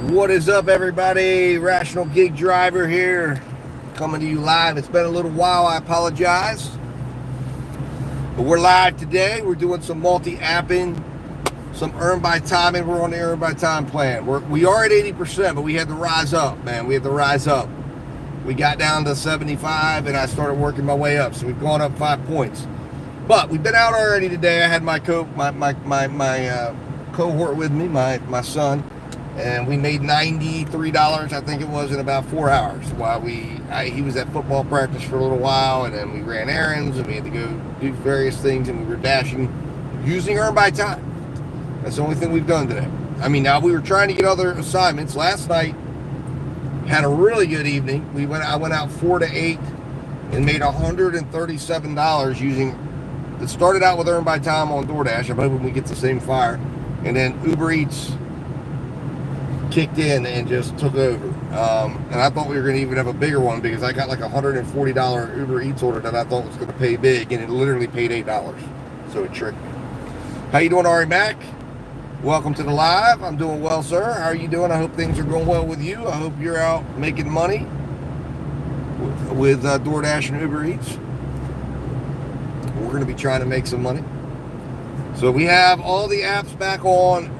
What is up, everybody? Rational Gig Driver here, coming to you live. It's been a little while, I apologize. But we're live today. We're doing some multi-apping, some earn by time, and we're on the earn by time plan. We are at 80%, but we had to rise up, man. We had to rise up. We got down to 75, and I started working my way up. So we've gone up 5 points. But we've been out already today. I had my cohort with me, my son. And we made $93, I think it was, in about 4 hours. While he was at football practice for a little while, and then we ran errands, and we had to go do various things, and we were dashing using earn by time. That's the only thing we've done today. I mean, now we were trying to get other assignments. Last night, had a really good evening. I went out 4 to 8 and made $137 using. It started out with earn by time on DoorDash. I'm hoping we get the same fire, and then Uber Eats kicked in and just took over. And I thought we were going to even have a bigger one because I got like a $140 Uber Eats order that I thought was going to pay big, and it literally paid $8. So it tricked me. How you doing, Ari Mac? Welcome to the live. I'm doing well, sir. How are you doing? I hope things are going well with you. I hope you're out making money with DoorDash and Uber Eats. We're going to be trying to make some money. So we have all the apps back on.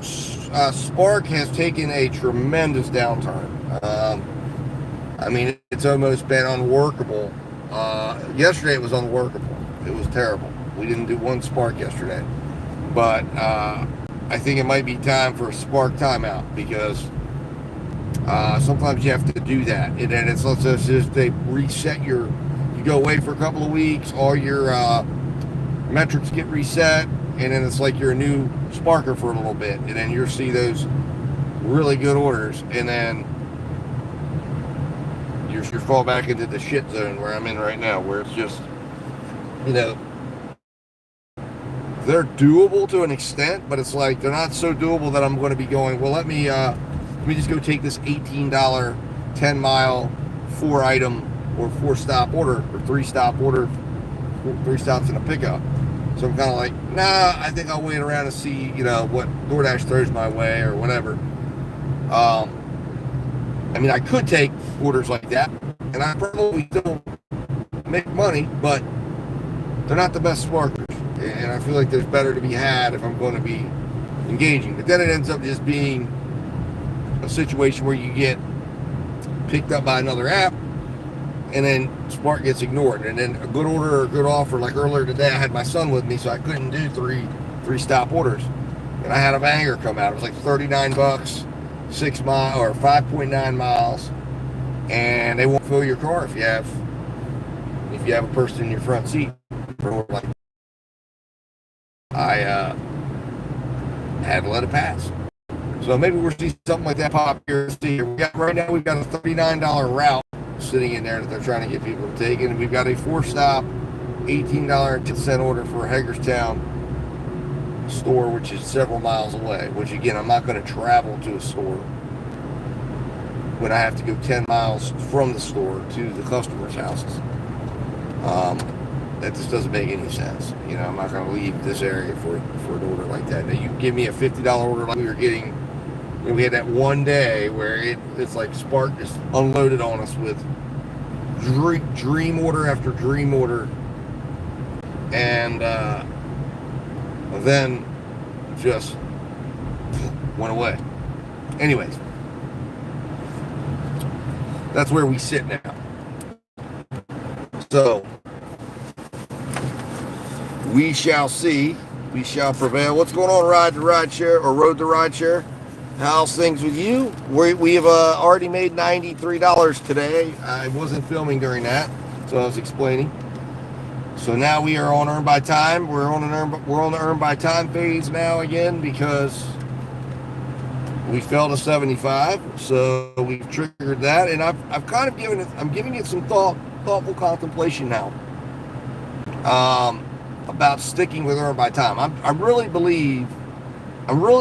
Spark has taken a tremendous downturn. I mean, it's almost been unworkable. Yesterday it was unworkable. It was terrible. We didn't do one Spark yesterday. But I think it might be time for a Spark timeout because sometimes you have to do that. And then it's let's just they reset you go away for a couple of weeks, all your metrics get reset, and then it's like you're a new Sparker for a little bit, and then you'll see those really good orders, and then you fall back into the shit zone where I'm in right now, where it's just, they're doable to an extent, but it's like they're not so doable that I'm going to be going, well, let me just go take this $18 10-mile 4-item or 4-stop order or 3-stop order, 3 stops in a pickup. So I'm kind of like, nah, I think I'll wait around and see, what DoorDash throws my way or whatever. I mean, I could take orders like that, and I probably still make money, but they're not the best sparkers. And I feel like there's better to be had if I'm going to be engaging. But then it ends up just being a situation where you get picked up by another app, and then Spark gets ignored, and then a good order or a good offer. Like earlier today, I had my son with me, so I couldn't do three stop orders, and I had a banger come out. It was like $39, 6 mile or 5.9 miles, and they won't fill your car if you have a person in your front seat. Like I had to let it pass. So maybe we'll see something like that pop here. Right now we've got a $39 route sitting in there that they're trying to get people to take, and we've got a 4-stop $18.10 order for Hagerstown store, which is several miles away, which again, I'm not going to travel to a store when I have to go 10 miles from the store to the customer's houses. That just doesn't make any sense. I'm not going to leave this area for an order like that. Now, you give me a $50 order like we were getting. We had that one day where it's like Spark just unloaded on us with dream order after dream order, and then just went away. Anyways, that's where we sit now. So we shall see. We shall prevail. What's going on, Ride to Rideshare or Road to Rideshare? How's things with you? We have already made $93 today. I wasn't filming during that, so I was explaining. So now we are on earn by time. We're on the earn by time phase now again because we fell to 75. So we've triggered that, and I've kind of I'm giving it some thoughtful contemplation now about sticking with earn by time. I'm really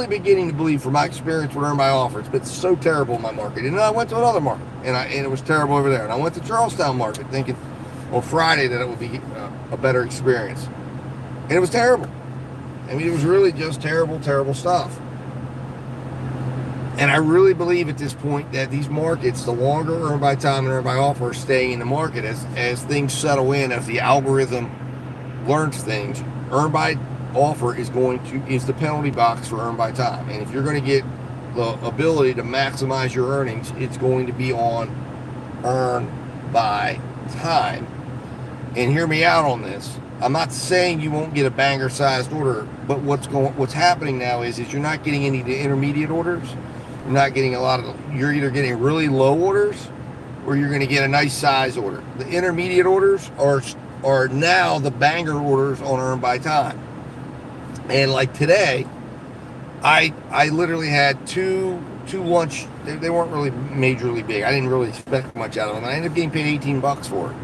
beginning to believe, from my experience with earn by offer, it's been so terrible in my market. And then I went to another market, and it was terrible over there. And I went to Charlestown market thinking on Friday that it would be a better experience. And it was terrible. I mean, it was really just terrible, terrible stuff. And I really believe at this point that these markets, the longer earn by time and earn by offer, are staying in the market as things settle in, as the algorithm learns things. Earn by offer is the penalty box for earn by time. And if you're going to get the ability to maximize your earnings, it's going to be on earn by time. And hear me out on this. I'm not saying you won't get a banger sized order, but what's happening now is you're not getting any of the intermediate orders. You're not getting you're either getting really low orders or you're going to get a nice size order. The intermediate orders are now the banger orders on earn by time. And like today, I literally had two lunch. They weren't really majorly big. I didn't really expect much out of them. I ended up getting paid $18 for it.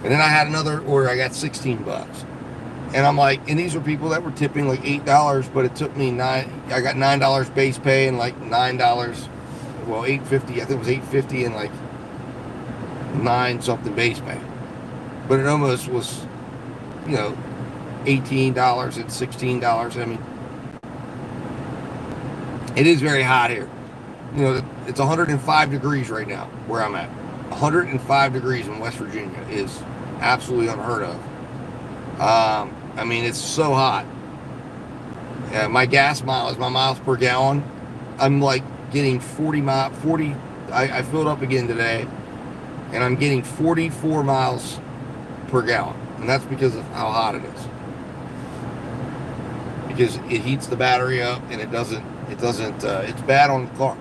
And then I had another order. I got $16. And I'm like, and these were people that were tipping like $8, but it took me I got $9 base pay and like $9, well, $8.50. I think it was $8.50 and like 9 something base pay. But it almost was, $18 and $16. I mean, it is very hot here. It's 105 degrees right now where I'm at. 105 degrees in West Virginia is absolutely unheard of. I mean, it's so hot. My gas mileage, my miles per gallon, I'm like getting 40. I filled up again today, and I'm getting 44 miles per gallon, and that's because of how hot it is. Because it heats the battery up, and it doesn't. It's bad on the car.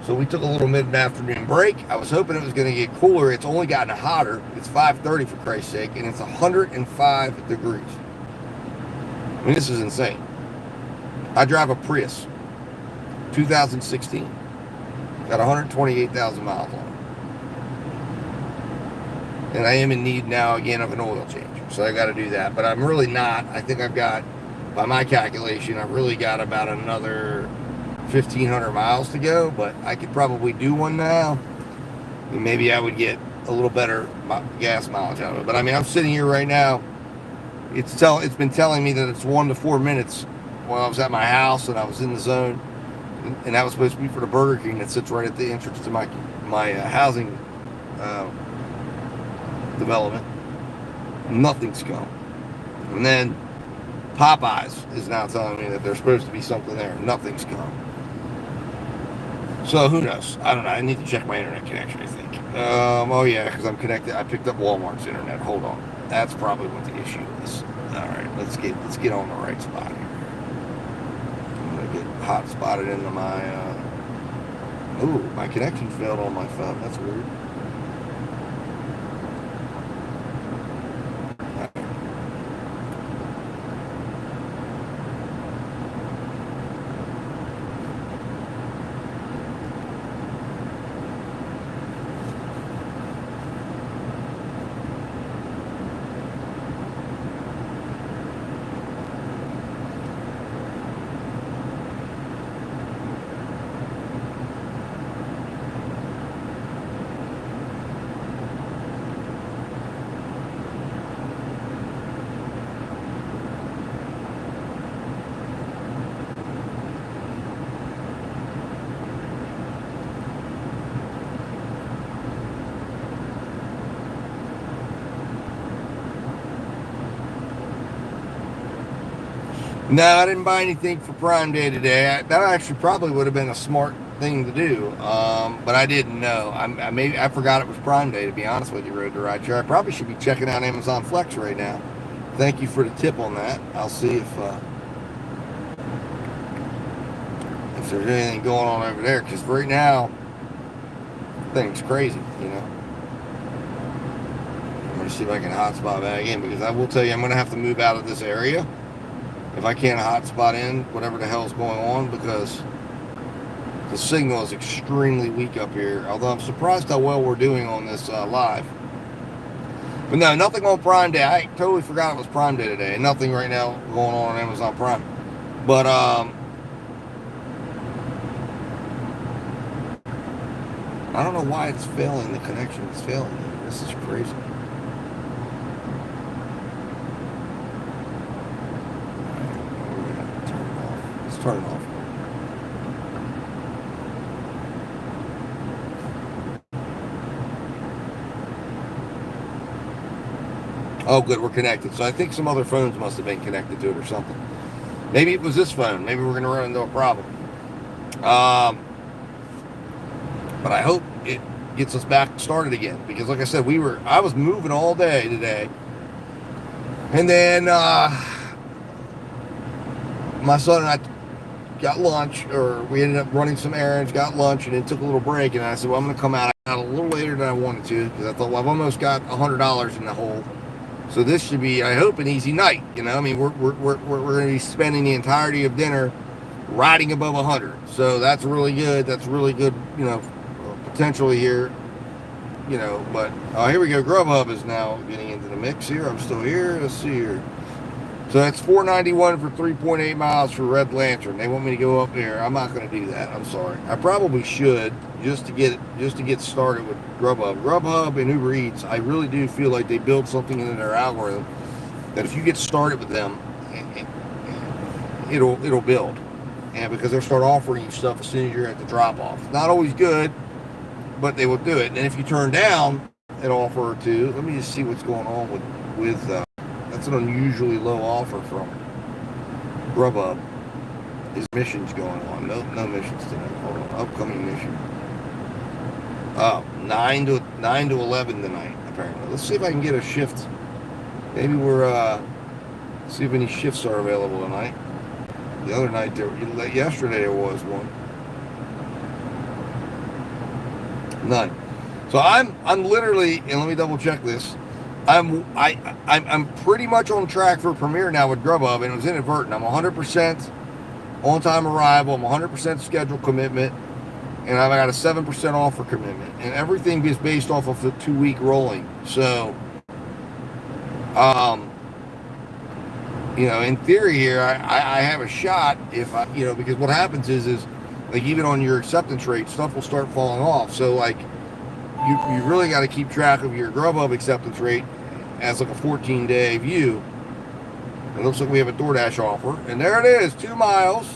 So we took a little mid-afternoon break. I was hoping it was going to get cooler. It's only gotten hotter. It's 5:30 for Christ's sake, and it's 105 degrees. I mean, this is insane. I drive a Prius, 2016. Got 128,000 miles on it. And I am in need now again of an oil change. So I got to do that. But I'm really not. I think I've got, by my calculation, I've really got about another 1,500 miles to go, but I could probably do one now. And maybe I would get a little better gas mileage out of it. But I mean, I'm sitting here right now. It's been telling me that it's 1 to 4 minutes while I was at my house and I was in the zone, and that was supposed to be for the Burger King that sits right at the entrance to my housing development. Nothing's come. And then Popeyes is now telling me that there's supposed to be something there. Nothing's come. So who knows? I don't know. I need to check my internet connection, I think. Oh yeah, because I'm connected. I picked up Walmart's internet. Hold on. That's probably what the issue is. All right, let's get on the right spot here. I'm gonna get hot spotted into my. My connection failed on my phone. That's weird. No, I didn't buy anything for Prime Day today. That actually probably would have been a smart thing to do, but I didn't know. I forgot it was Prime Day, to be honest with you, Road to Ride Share. I probably should be checking out Amazon Flex right now. Thank you for the tip on that. I'll see if there's anything going on over there, because right now, things crazy, I'm going to see if I can hotspot back in, because I will tell you, I'm going to have to move out of this area if I can't hotspot in whatever the hell's going on, because the signal is extremely weak up here. Although I'm surprised how well we're doing on this live. But no, nothing on Prime Day. I totally forgot it was Prime Day today. Nothing right now going on Amazon Prime. But I don't know why it's failing. The connection is failing. This is crazy. Turn it off. Oh, good, we're connected. So I think some other phones must have been connected to it or something. Maybe it was this phone. Maybe we're going to run into a problem. But I hope it gets us back started again, because like I said, I was moving all day today, and then my son and I got lunch, or we ended up running some errands, got lunch, and then took a little break. And I said, well, I'm going to come out a little later than I wanted to, because I thought, well, I've almost got $100 in the hole, so this should be, I hope, an easy night. You know, I mean, we're going to be spending the entirety of dinner riding above 100, so that's really good. That's really good, you know, potentially here, you know. But here we go. Grubhub is now getting into the mix here. I'm still here. Let's see here. So that's $4.91 for 3.8 miles for Red Lantern. They want me to go up there. I'm not going to do that. I'm sorry. I probably should, just to get started with Grubhub. Grubhub and Uber Eats, I really do feel like they build something into their algorithm that if you get started with them, it'll build. And because they'll start offering you stuff as soon as you're at the drop off. It's not always good, but they will do it. And if you turn down an offer or two, let me just see what's going on with that's an unusually low offer from Grubhub. His mission's going on. No missions today. Hold on. Upcoming mission. 9 to 11 tonight, apparently. Let's see if I can get a shift. Maybe see if any shifts are available tonight. The other night yesterday there was one. None. So I'm literally, and let me double check this. I'm pretty much on track for Premier now with Grubhub, and it was inadvertent. I'm 100% on-time arrival. I'm 100% schedule commitment, and I've got a 7% offer commitment, and everything is based off of a 2-week rolling. So, you know, in theory here, I have a shot if because what happens is like even on your acceptance rate, stuff will start falling off. So like you really got to keep track of your Grubhub acceptance rate as like a 14-day view. It looks like we have a DoorDash offer, and there it is, 2 miles,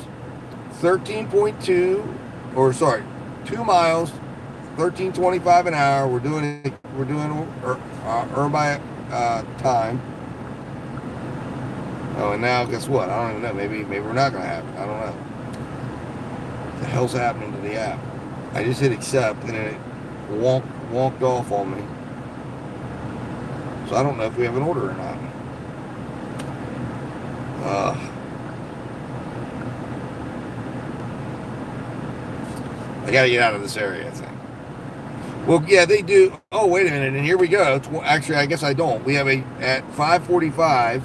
13.2, or sorry, 2 miles, 13.25 an hour. We're doing earn by time. Oh, and now guess what? I don't even know. Maybe we're not gonna have it. I don't know. What the hell's happening to the app? I just hit accept, and it wonked off on me. So I don't know if we have an order or not. I gotta get out of this area, I think. Well, yeah, they do. Oh, wait a minute, and here we go. Actually, I guess I don't. We have at 5:45,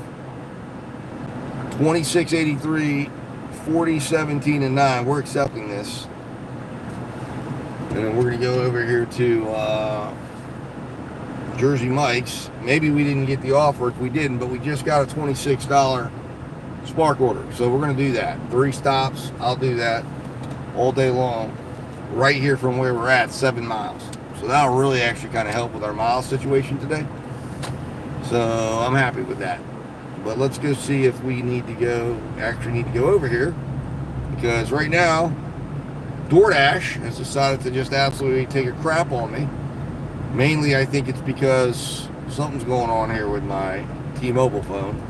2683, 4017 and 9. We're accepting this. And then we're going to go over here to Jersey Mike's. Maybe we didn't get the offer. If we didn't, but we just got a $26 Spark order. So we're going to do that. 3 stops. I'll do that all day long. Right here from where we're at, 7 miles. So that'll really actually kind of help with our mile situation today. So I'm happy with that. But let's go see if we need to go over here. Because right now, DoorDash has decided to just absolutely take a crap on me. Mainly, I think it's because something's going on here with my T-Mobile phone.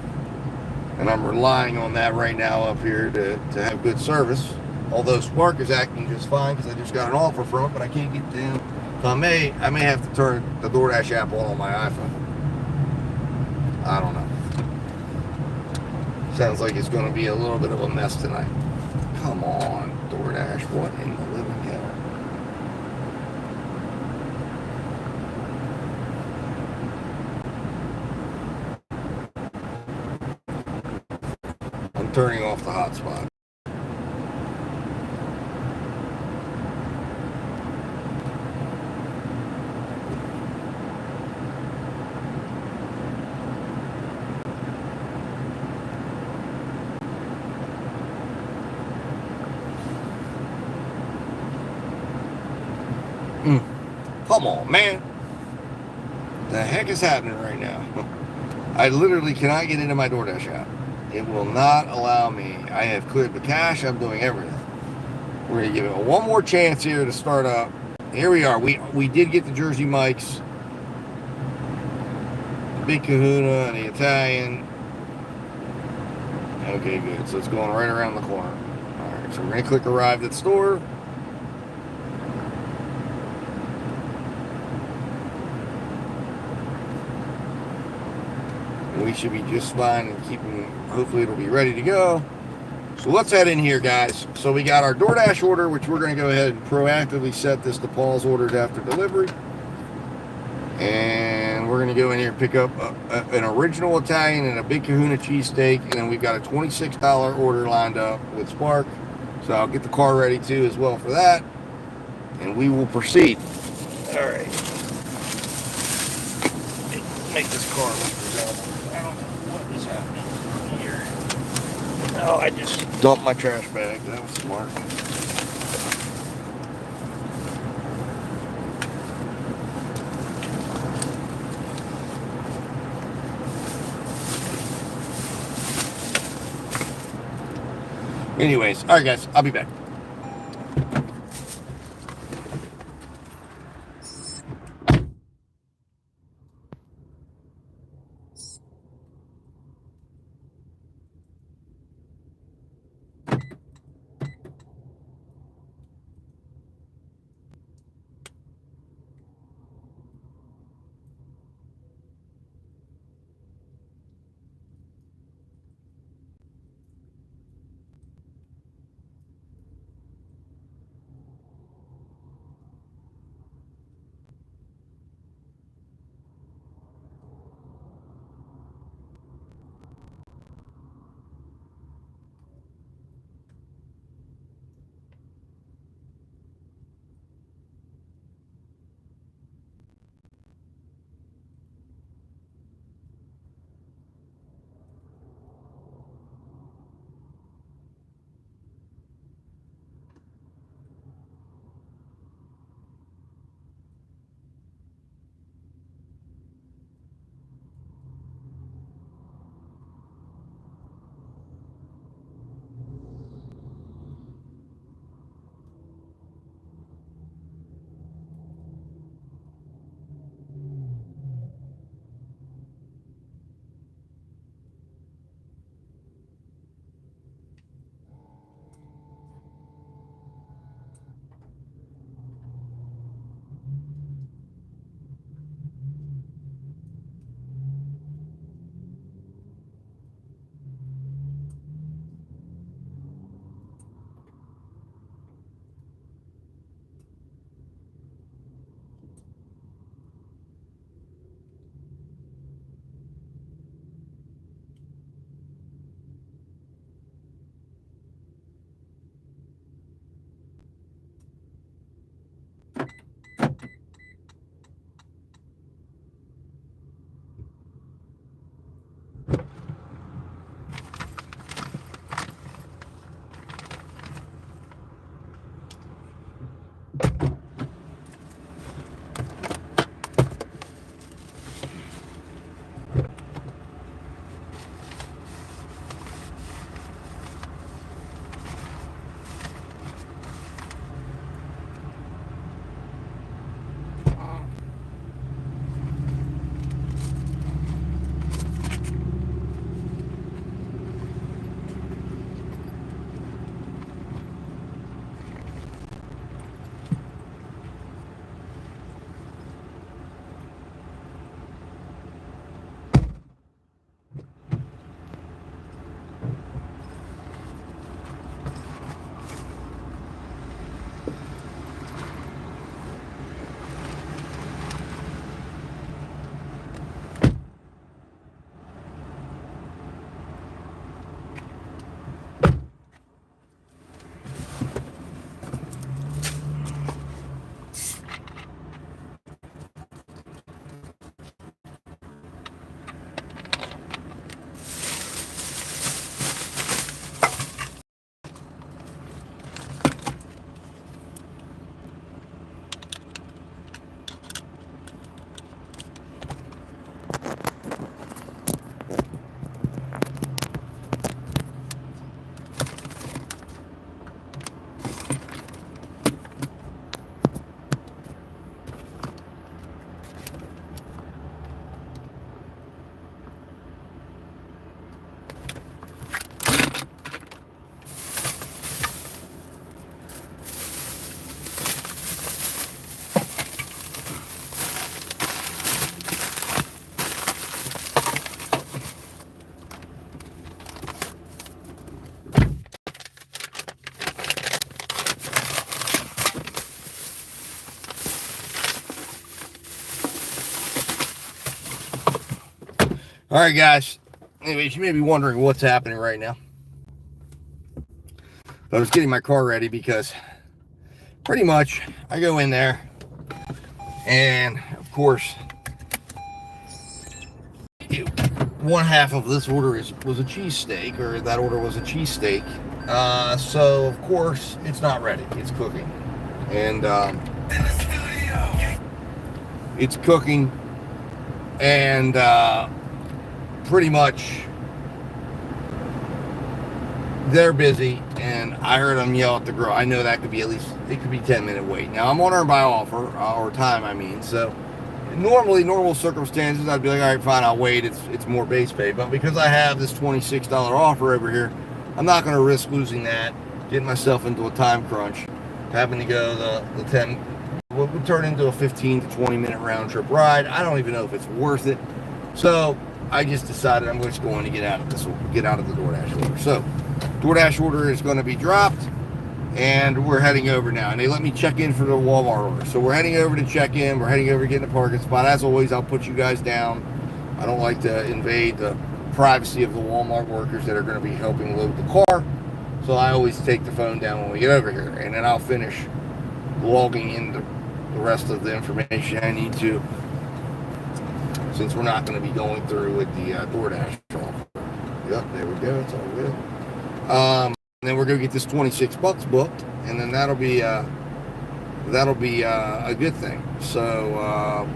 And I'm relying on that right now up here to have good service. Although Spark is acting just fine because I just got an offer from it, but I can't get to him. So I may have to turn the DoorDash app on my iPhone. I don't know. Sounds like it's going to be a little bit of a mess tonight. Come on, DoorDash. What in the living hell? I'm turning off the hotspot. Come on, man. The heck is happening right now? I literally cannot get into my DoorDash app. It will not allow me. I have cleared the cache. I'm doing everything. We're going to give it one more chance here to start up. Here we are. We did get the Jersey Mike's. Big Kahuna and the Italian. Okay, good. So it's going right around the corner. All right, so we're going to click arrive at store. We should be just fine and keeping, hopefully it'll be ready to go. So let's head in here, guys. So we got our DoorDash order, which we're going to go ahead and proactively set this to pause orders after delivery. And we're going to go in here and pick up an original Italian and a Big Kahuna cheesesteak. And then we've got a $26 order lined up with Spark. So I'll get the car ready too as well for that. And we will proceed. All right. Make this car look presentable. I don't know what is happening here. Oh, I just dumped my trash bag. That was smart. Anyways, all right, guys. I'll be back. All right, guys. Anyways, you may be wondering what's happening right now. I was getting my car ready because pretty much I go in there, and of course, one half of this order was a cheesesteak, or that order was a cheesesteak. So of course it's not ready. It's cooking, and it's cooking, and pretty much they're busy, and I heard them yell at the grill. I know that could be at least, it could be 10-minute wait. Now I'm ordering by offer, or time, I mean. So normally, normal circumstances, I'd be like, all right, fine, I'll wait. It's more base pay. But because I have this $26 offer over here, I'm not going to risk losing that, getting myself into a time crunch, having to go the 10, what would turn into a 15 to 20 minute round trip ride. I don't even know if it's worth it. So I just decided I'm just going to get out of the DoorDash order. So DoorDash order is going to be dropped, and we're heading over now. And they let me check in for the Walmart order. So we're heading over to check in. We're heading over to get in the parking spot. As always, I'll put you guys down. I don't like to invade the privacy of the Walmart workers that are going to be helping load the car. So I always take the phone down when we get over here. And then I'll finish logging in the rest of the information I need to, since we're not going to be going through with the DoorDash offer. Yep, there we go. It's all good. And then we're going to get this $26 booked, and then that'll be a good thing. So,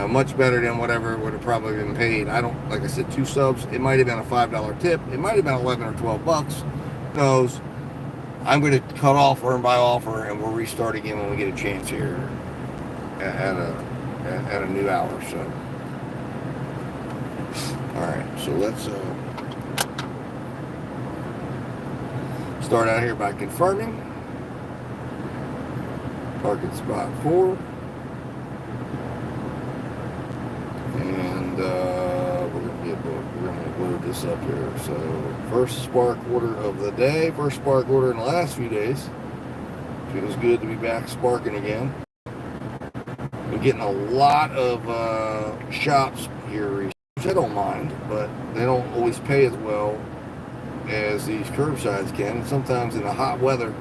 much better than whatever would have probably been paid. Like I said, 2 subs. It might have been a $5 tip. It might have been 11 or 12 bucks. Who knows? I'm going to cut off earn by offer, and we'll restart again when we get a chance here at a new hour. So, all right. So let's start out here by confirming. Parking spot 4. And we're going to load this up here. So first spark order of the day. First spark order in the last few days. Feels good to be back sparking again. We're getting a lot of shops here, which I don't mind, but they don't always pay as well as these curbsides can. And sometimes in the hot weather,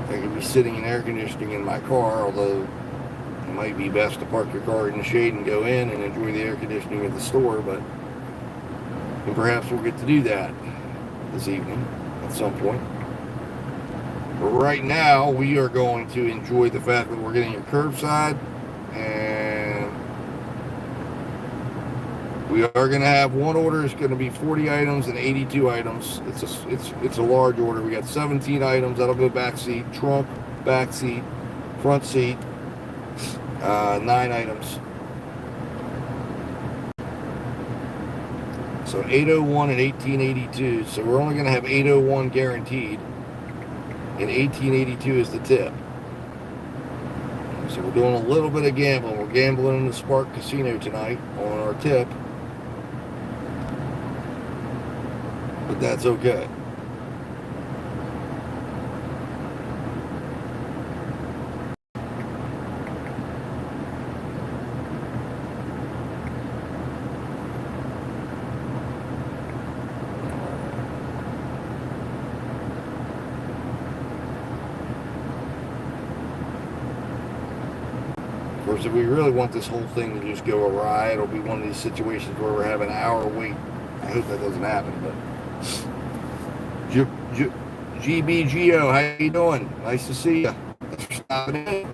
I could be sitting in air conditioning in my car, although it might be best to park your car in the shade and go in and enjoy the air conditioning at the store, and perhaps we'll get to do that this evening at some point. But right now, we are going to enjoy the fact that we're getting a curbside, and we are going to have one order. It's going to be 40 items and 82 items. It's a large order. We got 17 items. That'll go back seat, trunk, back seat, front seat. 9 items. So 801 and 1882. So we're only going to have 801 guaranteed, and 1882 is the tip. So we're doing a little bit of gambling. We're gambling in the Spark Casino tonight on our tip, but that's okay. Of course, if we really want this whole thing to just go awry, it'll be one of these situations where we're having an hour wait. I hope that doesn't happen, but GBGO, how you doing? Nice to see you. Thanks for stopping in.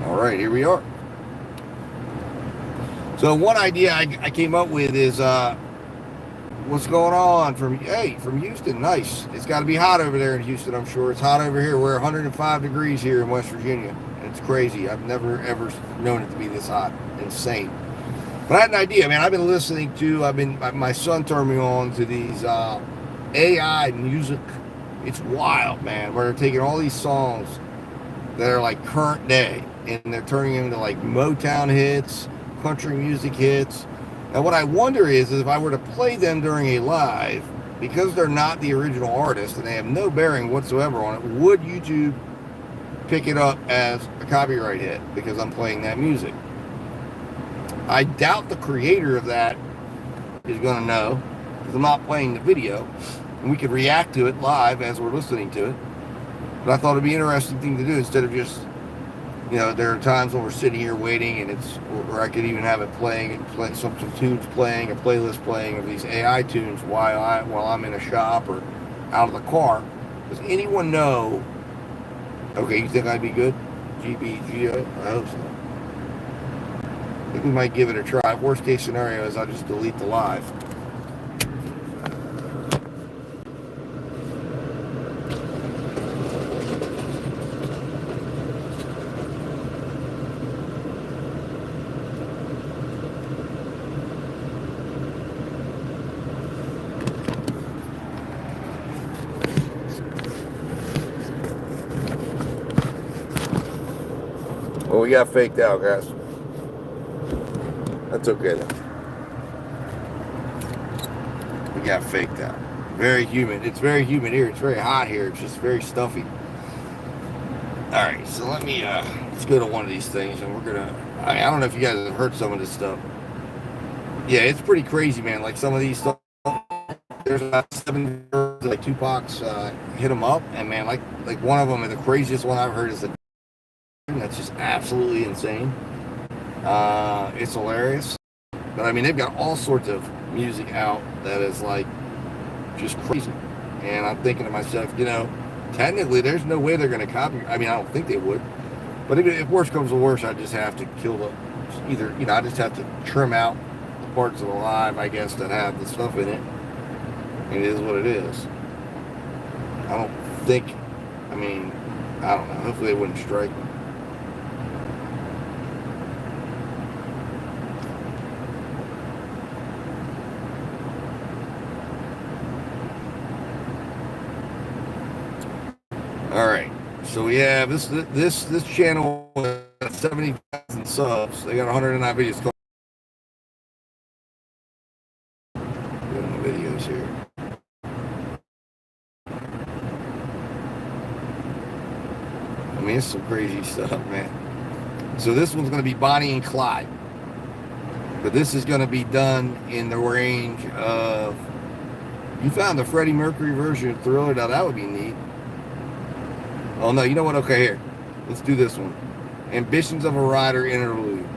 All right, here we are. So one idea I came up with is, what's going on from Houston? Nice. It's got to be hot over there in Houston, I'm sure. It's hot over here. We're 105 degrees here in West Virginia. It's crazy. I've never, ever known it to be this hot. Insane. But I had an idea, man. I've been listening to, my son turned me on to these AI music. It's wild, man, where they're taking all these songs that are like current day, and they're turning them into like Motown hits, country music hits. Now, what I wonder is if I were to play them during a live, because they're not the original artist and they have no bearing whatsoever on it, would YouTube pick it up as a copyright hit because I'm playing that music. I doubt the creator of that is going to know because I'm not playing the video, and we could react to it live as we're listening to it. But I thought it'd be an interesting thing to do instead of just, there are times when we're sitting here waiting, and or I could even have it playing and play some tunes playing, a playlist playing of these AI tunes while I'm in a shop or out of the car. Does anyone know? Okay, you think I'd be good? GBGO? I hope so. I think we might give it a try. Worst case scenario is I'll just delete the live. Well, we got faked out, guys. That's okay, though. We got faked out. Very humid. It's very humid here. It's very hot here. It's just very stuffy. All right, so let's go to one of these things, and we're gonna. I don't know if you guys have heard some of this stuff. Yeah, it's pretty crazy, man. Like some of these stuff. There's about 7 girls, like Tupac's hit them up, and man, like one of them, and the craziest one I've heard is the. That's just absolutely insane. It's hilarious, but I mean they've got all sorts of music out that is like just crazy, and I'm thinking to myself, technically there's no way they're going to copy. I mean, I don't think they would, but if worse comes to worse, I just have to kill I just have to trim out the parts of the live, I guess, that have the stuff in it. It is what it is. I don't know. Hopefully they wouldn't strike me. All right, so we have this channel at 70,000 subs. They got 109 videos. Videos here. I mean, it's some crazy stuff, man. So this one's going to be Bonnie and Clyde, but this is going to be done in the range of. You found the Freddie Mercury version of Thriller. Now that would be neat. Oh no, you know what? Okay, here. Let's do this one. Ambitions of a Rider interlude.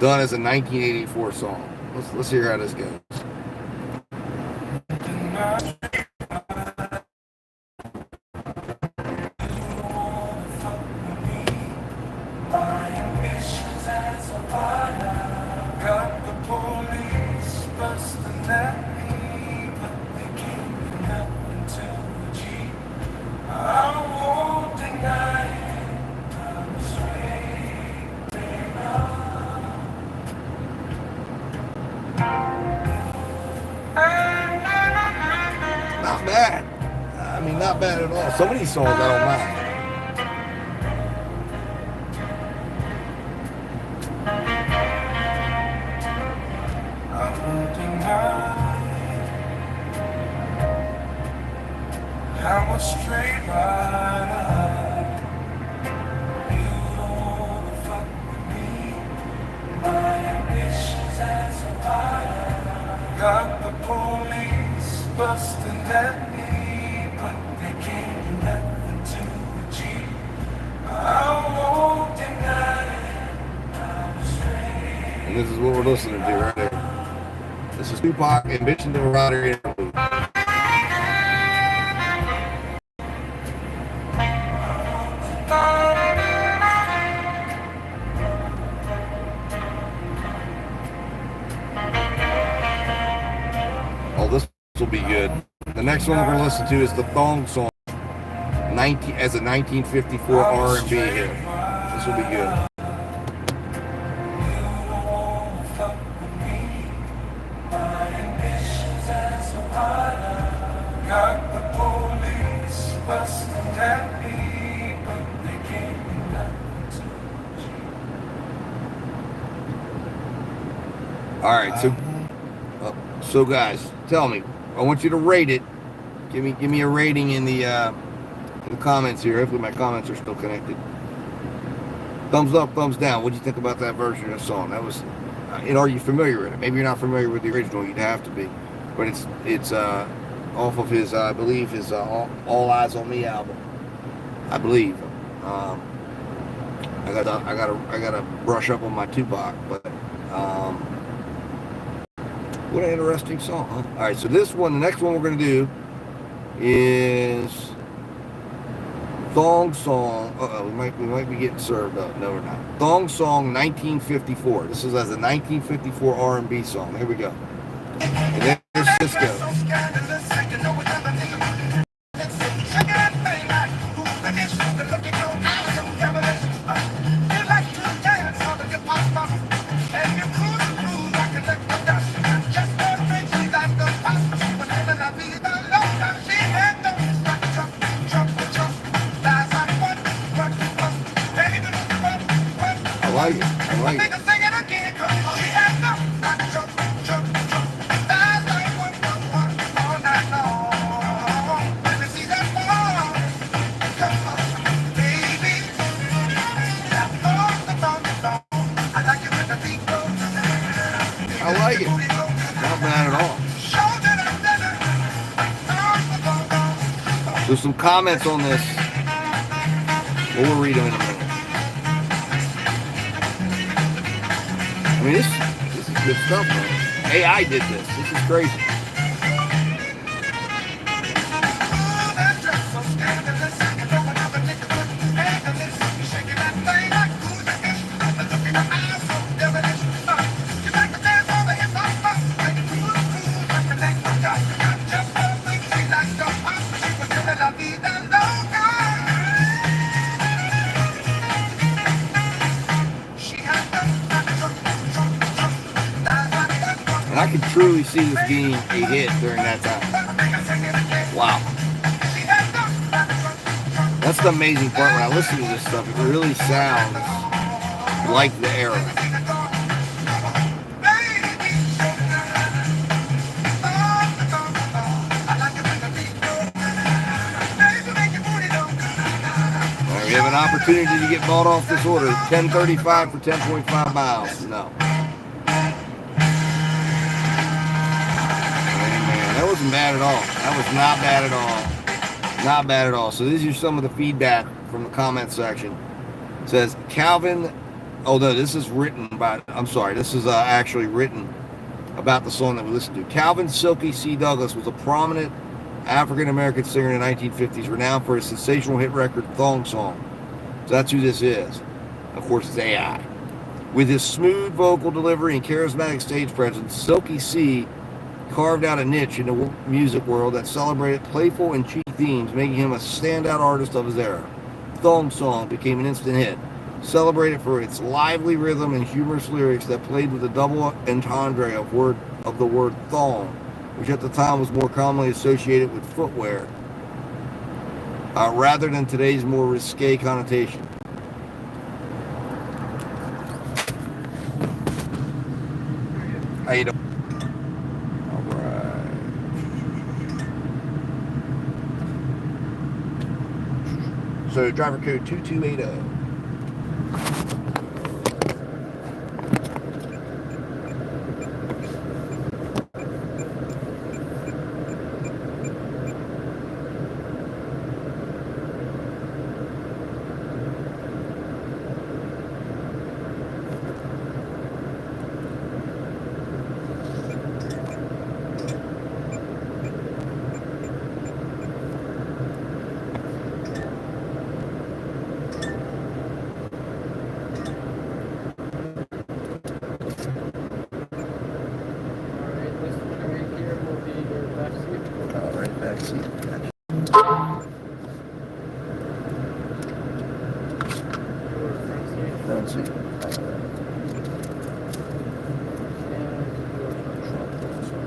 Done as a 1984 song. Let's hear how this goes. Not bad. I mean, not bad at all. Some of these songs I don't mind. I'm a straight rider. You don't wanna fuck with me. My ambitions as a rider. Got the police busting at me, but they can't do nothing to a G. I won't deny it. I'm straight. And this is what we're listening to right here. This is Tupac, Ambitions of a Rider interlude. Oh, this will be good. The next one we're going to listen to is the Thong Song, as a 1954 R&B hit. This will be good. Got the police busting at me, but they can't do nothing to. All right, so guys, tell me. I want you to rate it. Give me a rating in the in the comments here. Hopefully my comments are still connected. Thumbs up, thumbs down. What do you think about that version of the song? That was, are you familiar with it? Maybe you're not familiar with the original. You'd have to be, but it's off of his, I believe, his All Eyes on Me album. I believe. I gotta brush up on my Tupac, but what an interesting song, huh? All right, so this one, the next one we're gonna do is Thong Song. We might be getting served up. No, we're not. Thong Song 1954. This is as a 1954 R&B song. Here we go. And there's Cisco. I like it. I like it. I like it. Not bad at all. So some comments on this. We'll read them in a minute. I mean, this is good stuff, man. AI did this. This is crazy. And I could truly see this being a hit during that time. Wow. That's the amazing part. When I listen to this stuff, it really sounds like the era. We have an opportunity to get bought off this order. 1035 for 10.5 miles. No. That wasn't bad at all. That was not bad at all. Not bad at all. So these are some of the feedback from the comment section. It says Calvin. Oh no, this is written by. I'm sorry. This is actually written about the song that we listened to. Calvin Silky C. Douglas was a prominent African-American singer in the 1950s, renowned for his sensational hit record Thong Song. So that's who this is. Of course, it's AI. With his smooth vocal delivery and charismatic stage presence, Silky C carved out a niche in the music world that celebrated playful and cheeky themes, making him a standout artist of his era. Thong Song became an instant hit, celebrated for its lively rhythm and humorous lyrics that played with the double entendre of the word thong, which at the time was more commonly associated with footwear, rather than today's more risque connotation. How you doing? All right. So driver code 2280.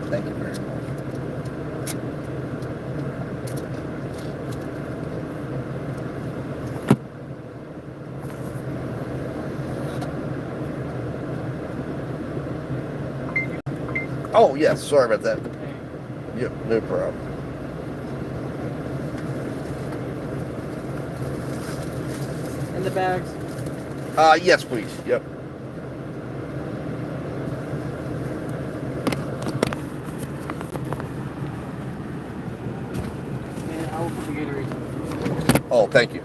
Thank you very much. Oh, yes, sorry about that. Yep, no problem. in the bags? Yes, please. Yep. And I will put the Gatorade. Oh, thank you.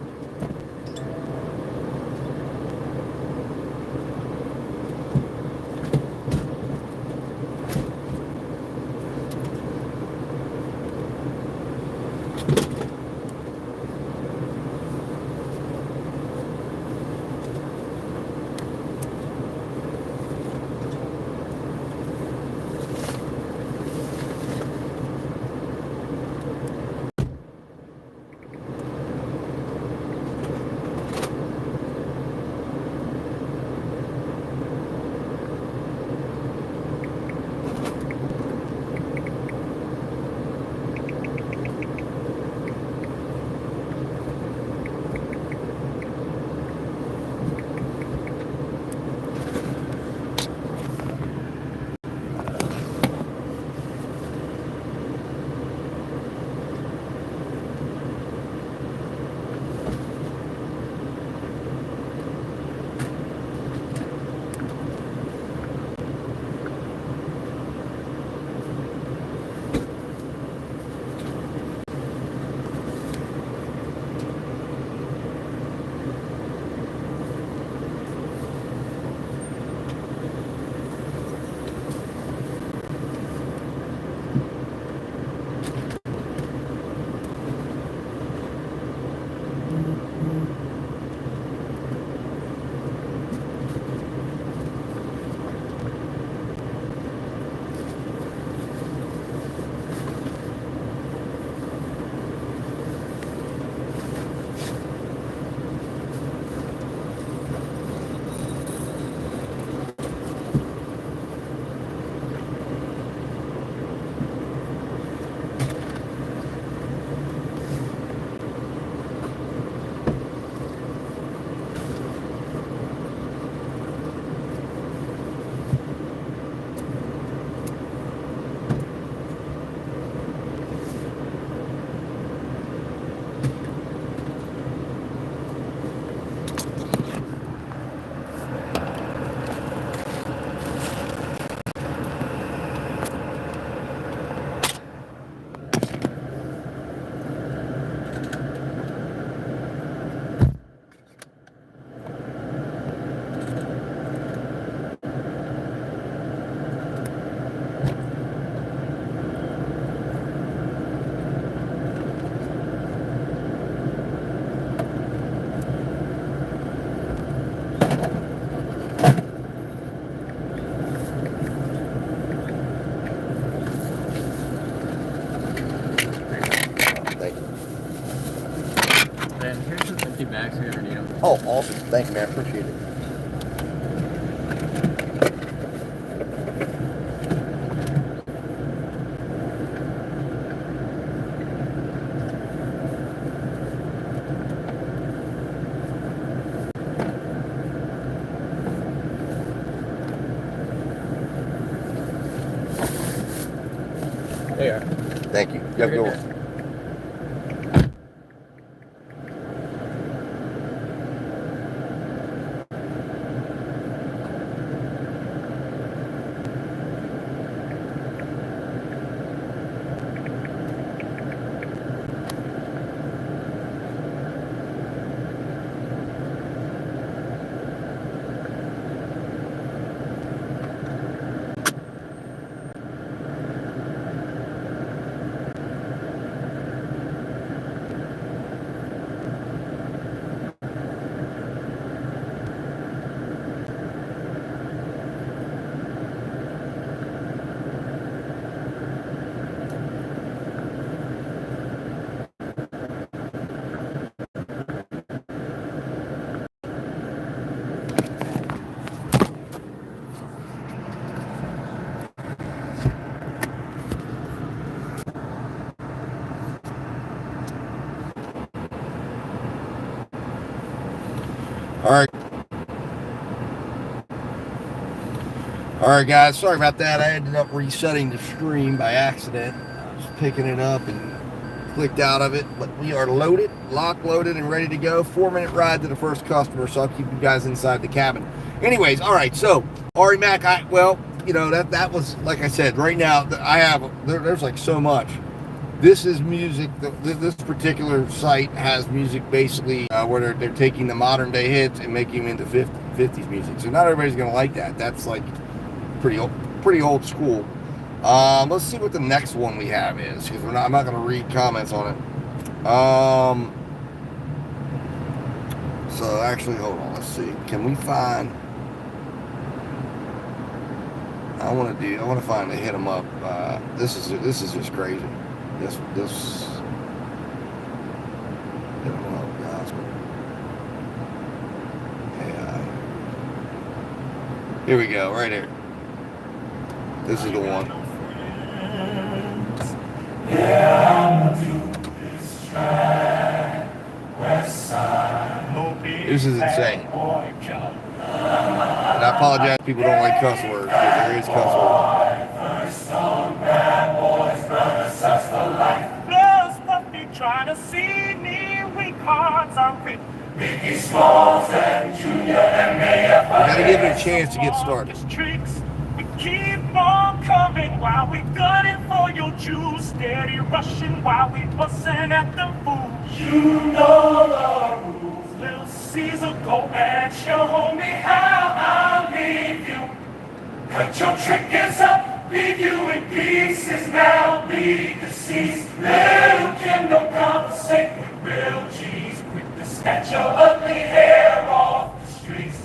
Thank you. And here's some empty bags if you ever need them. Oh, awesome. Thank you, man. Appreciate it. There you are. Thank you. You have a good one. All right. All right, guys. Sorry about that. I ended up resetting the stream by accident. I was picking it up and clicked out of it, but we are loaded, locked, loaded, and ready to go. 4-minute ride to the first customer, so I'll keep you guys inside the cabin. Anyways, all right, so Ari Mac, that was, like I said, right now I have, there's like so much. This is music. This particular site has music basically where they're taking the modern day hits and making them into 50s music. So not everybody's gonna like that. That's like pretty old school. Let's see what the next one we have is, because I'm not gonna read comments on it. So actually, hold on. Let's see. Can we find? I want to find a hit 'em up. This is just crazy. This hit 'em up, guys. Yeah. Here we go, right here. This is the one. This is insane. And I apologize if people don't like cuss words, because there is cuss words. Trying to see me, weak hearts are with Biggie Smalls and Junior and Mayor. We gotta give it a chance to get started. Tricks. We keep on coming while we gunning for your juice. Steady rushing while we busting at the fools. You know the rules. Little Caesar, go and show me how I'll leave you. Cut your trick is up, leave you in pieces now. Be deceased. Little Kim, no conversate with real G's. Quick to snatch your ugly hair off the streets.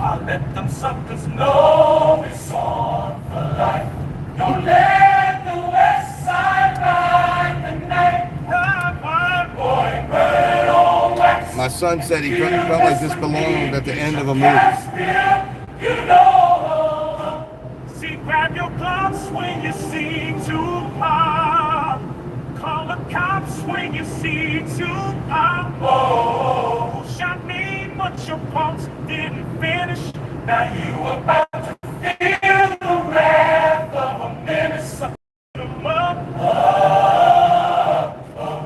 I let them suckers know it's on for life. Don't let the west side ride the night. Boy, burn on wax. My son said he felt like this belonged at the end of a movie. You know, see, grab your gloves when you see Tupac. Call the cops when you see Tupac. Oh, who shot me, but your pumps didn't finish. Now you about to feel the wrath of a menace. Suck them up.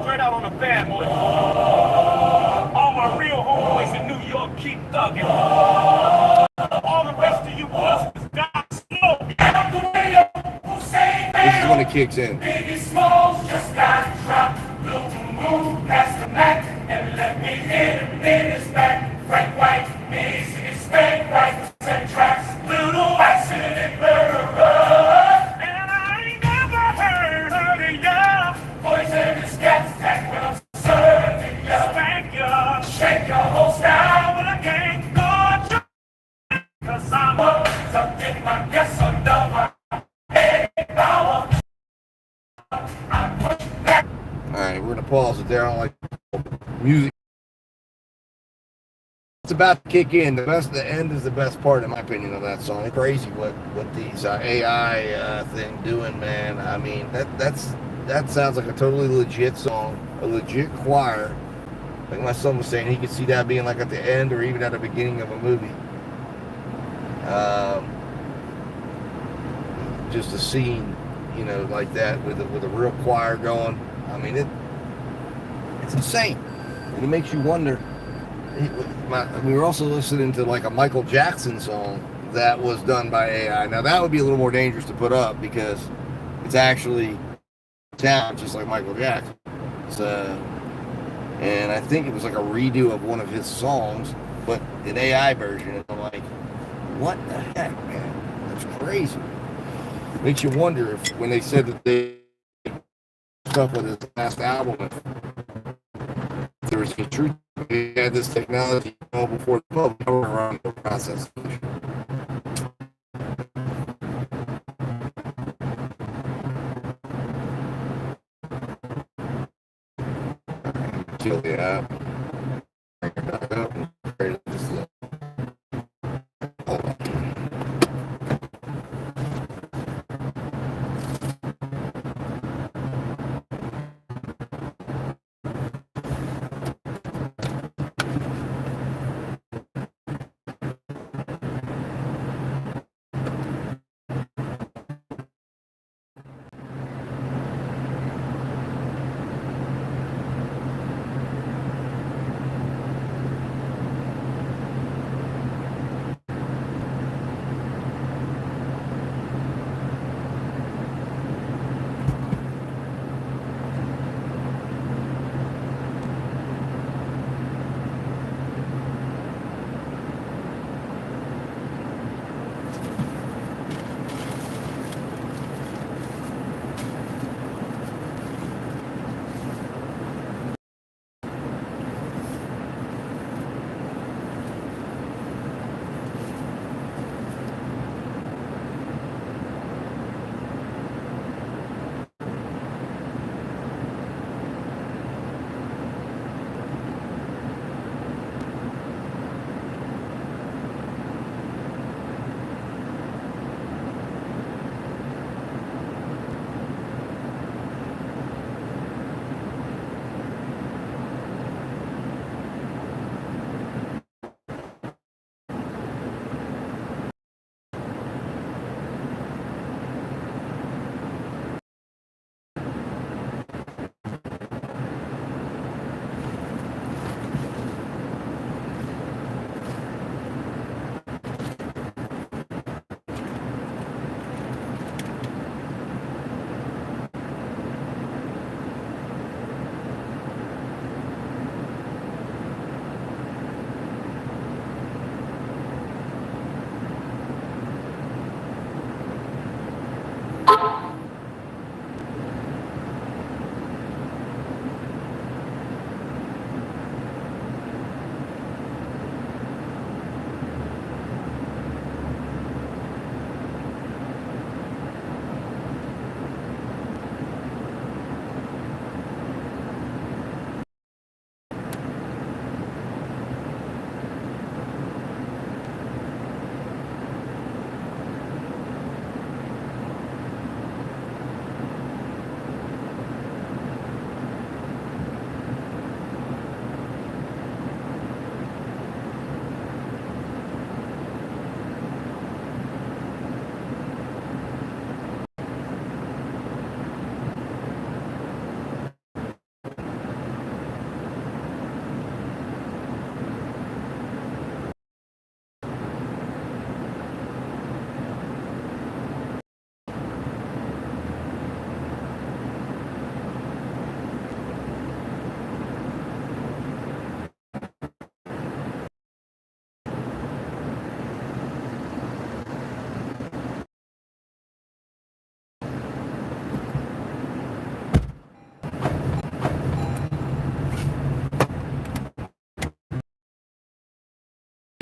Straight out on the bad boy. All my real homeboys in New York keep thugging. All the rest of you busters got smoke. This is when it kicks in. Biggie Smalls just got dropped. Little move past the Mac and let me hit him in his back. Frank White, means it's spank right and tracks. Little accident murderer. And I ain't never heard of ya. Poisonous gas attack when I'm serving ya. Spank ya, shake your whole style, but I can't go to. Cause I'm up to get my guess under my head power. Alright, we're gonna pause it there. I don't like music. It's about to kick in. The end is the best part, in my opinion, of that song. It's crazy what these AI thing doing, man. I mean, that sounds like a totally legit song, a legit choir. Like my son was saying, he could see that being like at the end or even at the beginning of a movie. Just a scene, like that with a real choir going. I mean, it's insane. And it makes you wonder. We were also listening to like a Michael Jackson song that was done by AI. Now that would be a little more dangerous to put up because it's actually sounds just like Michael Jackson. So, and I think it was like a redo of one of his songs, but an AI version. And I'm like, what the heck, man? That's crazy. Makes you wonder if when they said that they stuff with his last album, if there was any truth. We had this technology before the public around the process. Kill the app. Bring it back up. Hold on.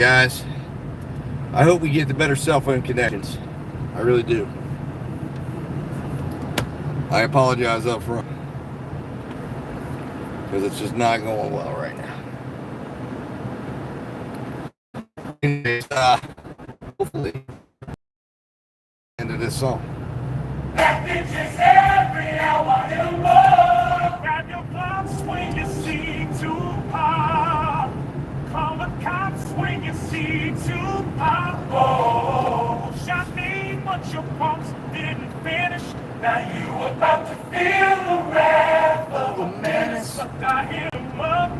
guys. I hope we get the better cell phone connections. I really do. I apologize up front because it's just not going well right now. Anyways, hopefully, end of this song. That bitches every hour in the world. Grab your gloves when you see Tupac. Call the cops when you see Tupac. Oh, shot me, but your pumps didn't finish. Now you about to feel the wrath of a menace. I hit him up.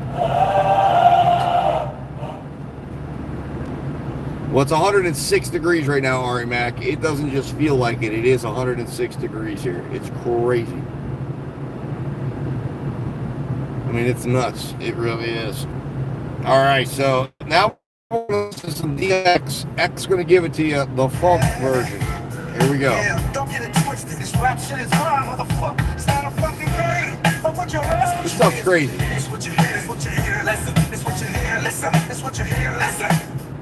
Well, it's 106 degrees right now, Ari Mac. It doesn't just feel like it. It is 106 degrees here. It's crazy. I mean, it's nuts. It really is. All right, so now we're going to listen to some DX. X going to give it to you, the funk version. Here we go. Yeah, don't get it twisted. This rap shit is hard, motherfucker. It's not a fucking game. But what you hear, This stuff's crazy. it's what you hear, it's what you hear, listen. It's what you hear, listen. It's what you hear, listen.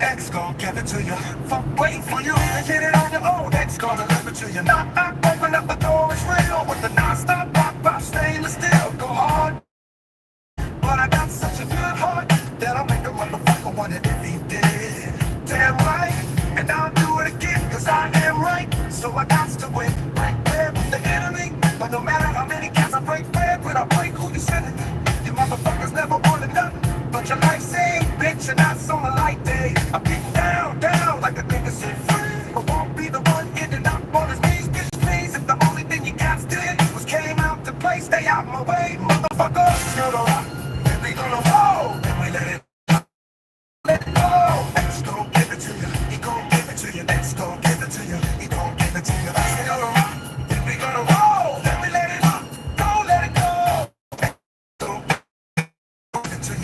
X gon' give it to you. Fuck waiting for you to get it on your own. X gonna deliver to you. Knock, knock, open up the door, it's real. With the non-stop rock, pop, stainless steel. Go hard. But I got such a good heart that I'll make a motherfucker want it if he did. Damn right. And I'll do it again, cause I am right. So I got to win. Break bread with the enemy. But no matter how many cats I break bread with, I break who you sending me. You motherfuckers never wanted nothing but your life saved, bitch, and that's on a light day. I beat down, down, like a nigga said free. I won't be the one ending up on his knees, bitch, please. If the only thing you got did was came out to play, stay out my way, motherfucker. Feel the rock, then we gonna roll, then we let it go. X gon' give it to you, he gon' give it to you. X gon' give it to you, he gon' give it to you. Feel the rock, then we gonna roll, then we let it go, let it go.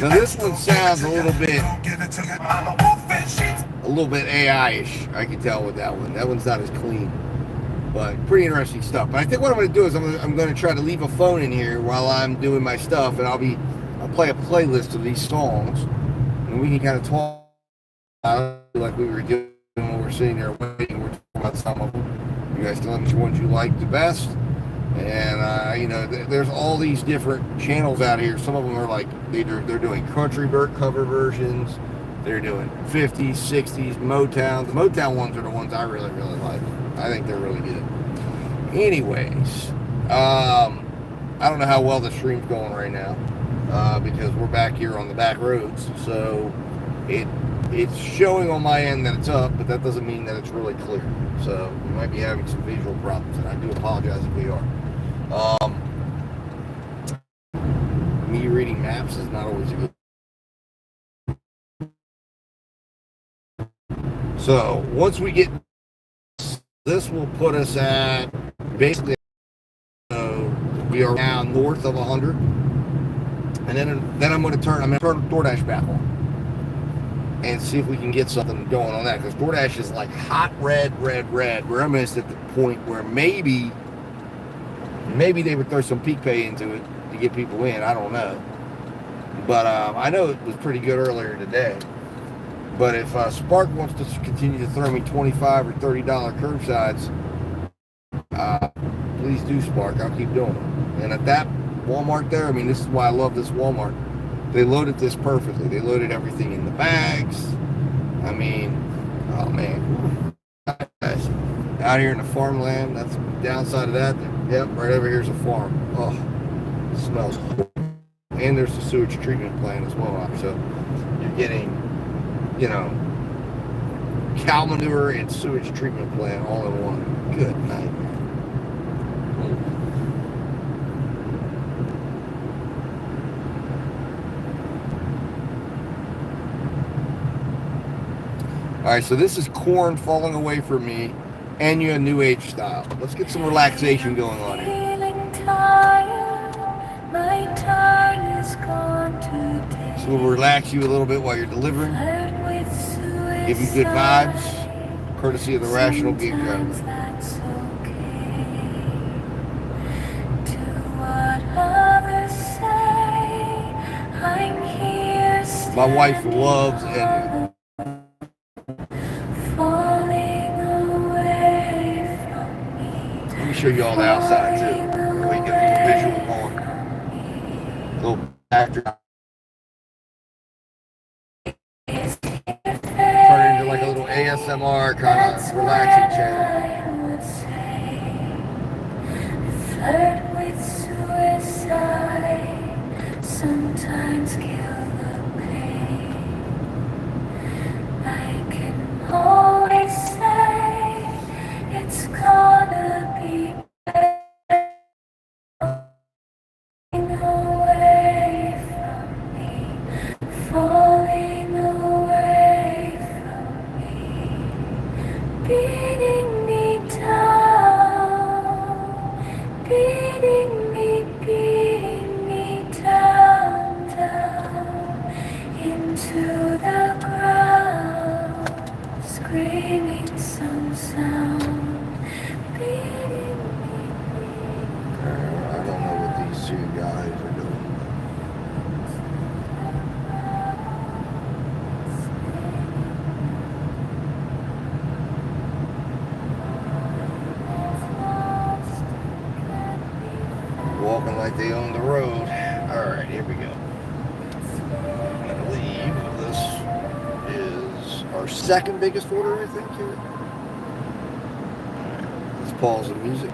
Now this one sounds a little bit AI-ish. I can tell with that one. That one's not as clean, but pretty interesting stuff. But I think what I'm going to do is I'm going to try to leave a phone in here while I'm doing my stuff, and I'll play a playlist of these songs, and we can kind of talk like we were doing when we're sitting there waiting. We're talking about some of them. You guys tell me which ones you like the best. And you know, there's all these different channels out here. Some of them are like they're doing country cover versions. They're doing 50s, 60s, Motown. The Motown ones are the ones I really like. I think they're really good. Anyways, I don't know how well the stream's going right now because we're back here on the back roads. So it's showing on my end that it's up, but that doesn't mean that it's really clear. So we might be having some visual problems, and I do apologize if we are. Me reading maps is not always a good. So once we get this, will put us at basically we are now north of 100, and then I'm going to turn DoorDash back on and see if we can get something going on that, because DoorDash is like hot red. We're almost at the point where maybe they would throw some peak pay into it to get people in. I don't know, but I know it was pretty good earlier today. But if Spark wants to continue to throw me $25 or $30 curbsides, please do, Spark. I'll keep doing it. And at that Walmart there, I mean, this is why I love this Walmart. They loaded this perfectly. They loaded everything in the bags. I mean, oh man. Out here in the farmland, that's the downside of that. Yep, right over here's a farm. Oh, it smells cool. And there's the sewage treatment plant as well. So you're getting, you know, cow manure and sewage treatment plant all in one. Good night. All right, so this is Corn Falling Away From Me, and you New Age style. Let's get some relaxation going on here. So we'll relax you a little bit while you're delivering. Give you good vibes, courtesy of the Rational GigEconomy. My wife loves Enya. show you all the outside too. That way you get a little visual going. A little backdrop. Turn it into like a little ASMR kind of relaxing channel. Flirt with suicide, sometimes kill the pain. I can always say it's gonna be better away from me, falling away from me, beating me down, beating me down, down into the ground, screaming some sound, beating me. I don't know what these two guys are doing. Walking like they own the road. Alright, here we go. I believe this is our second biggest order, I think, here. Alright, let's pause the music.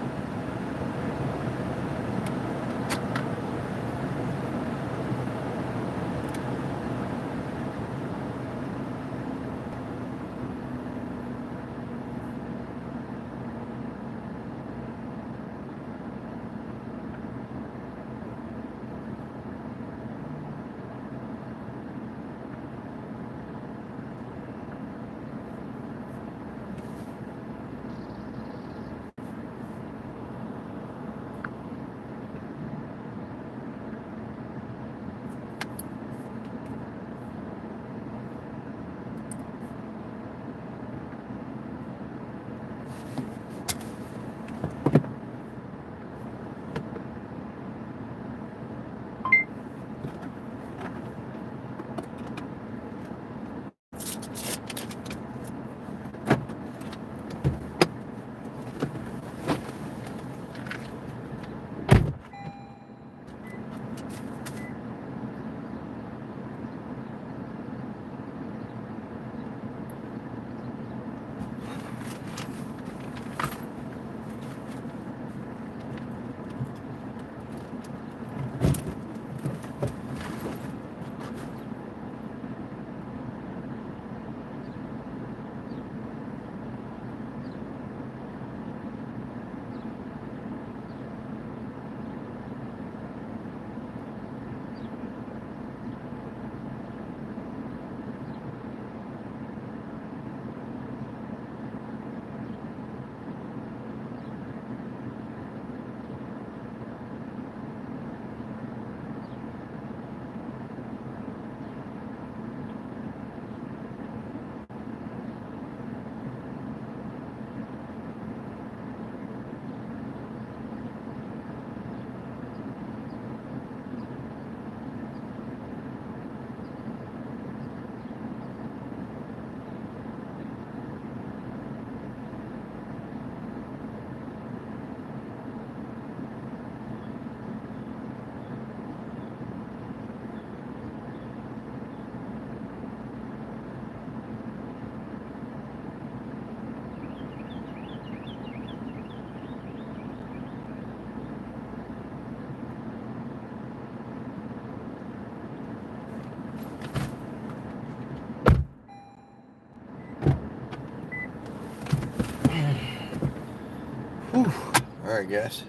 Alright, guys.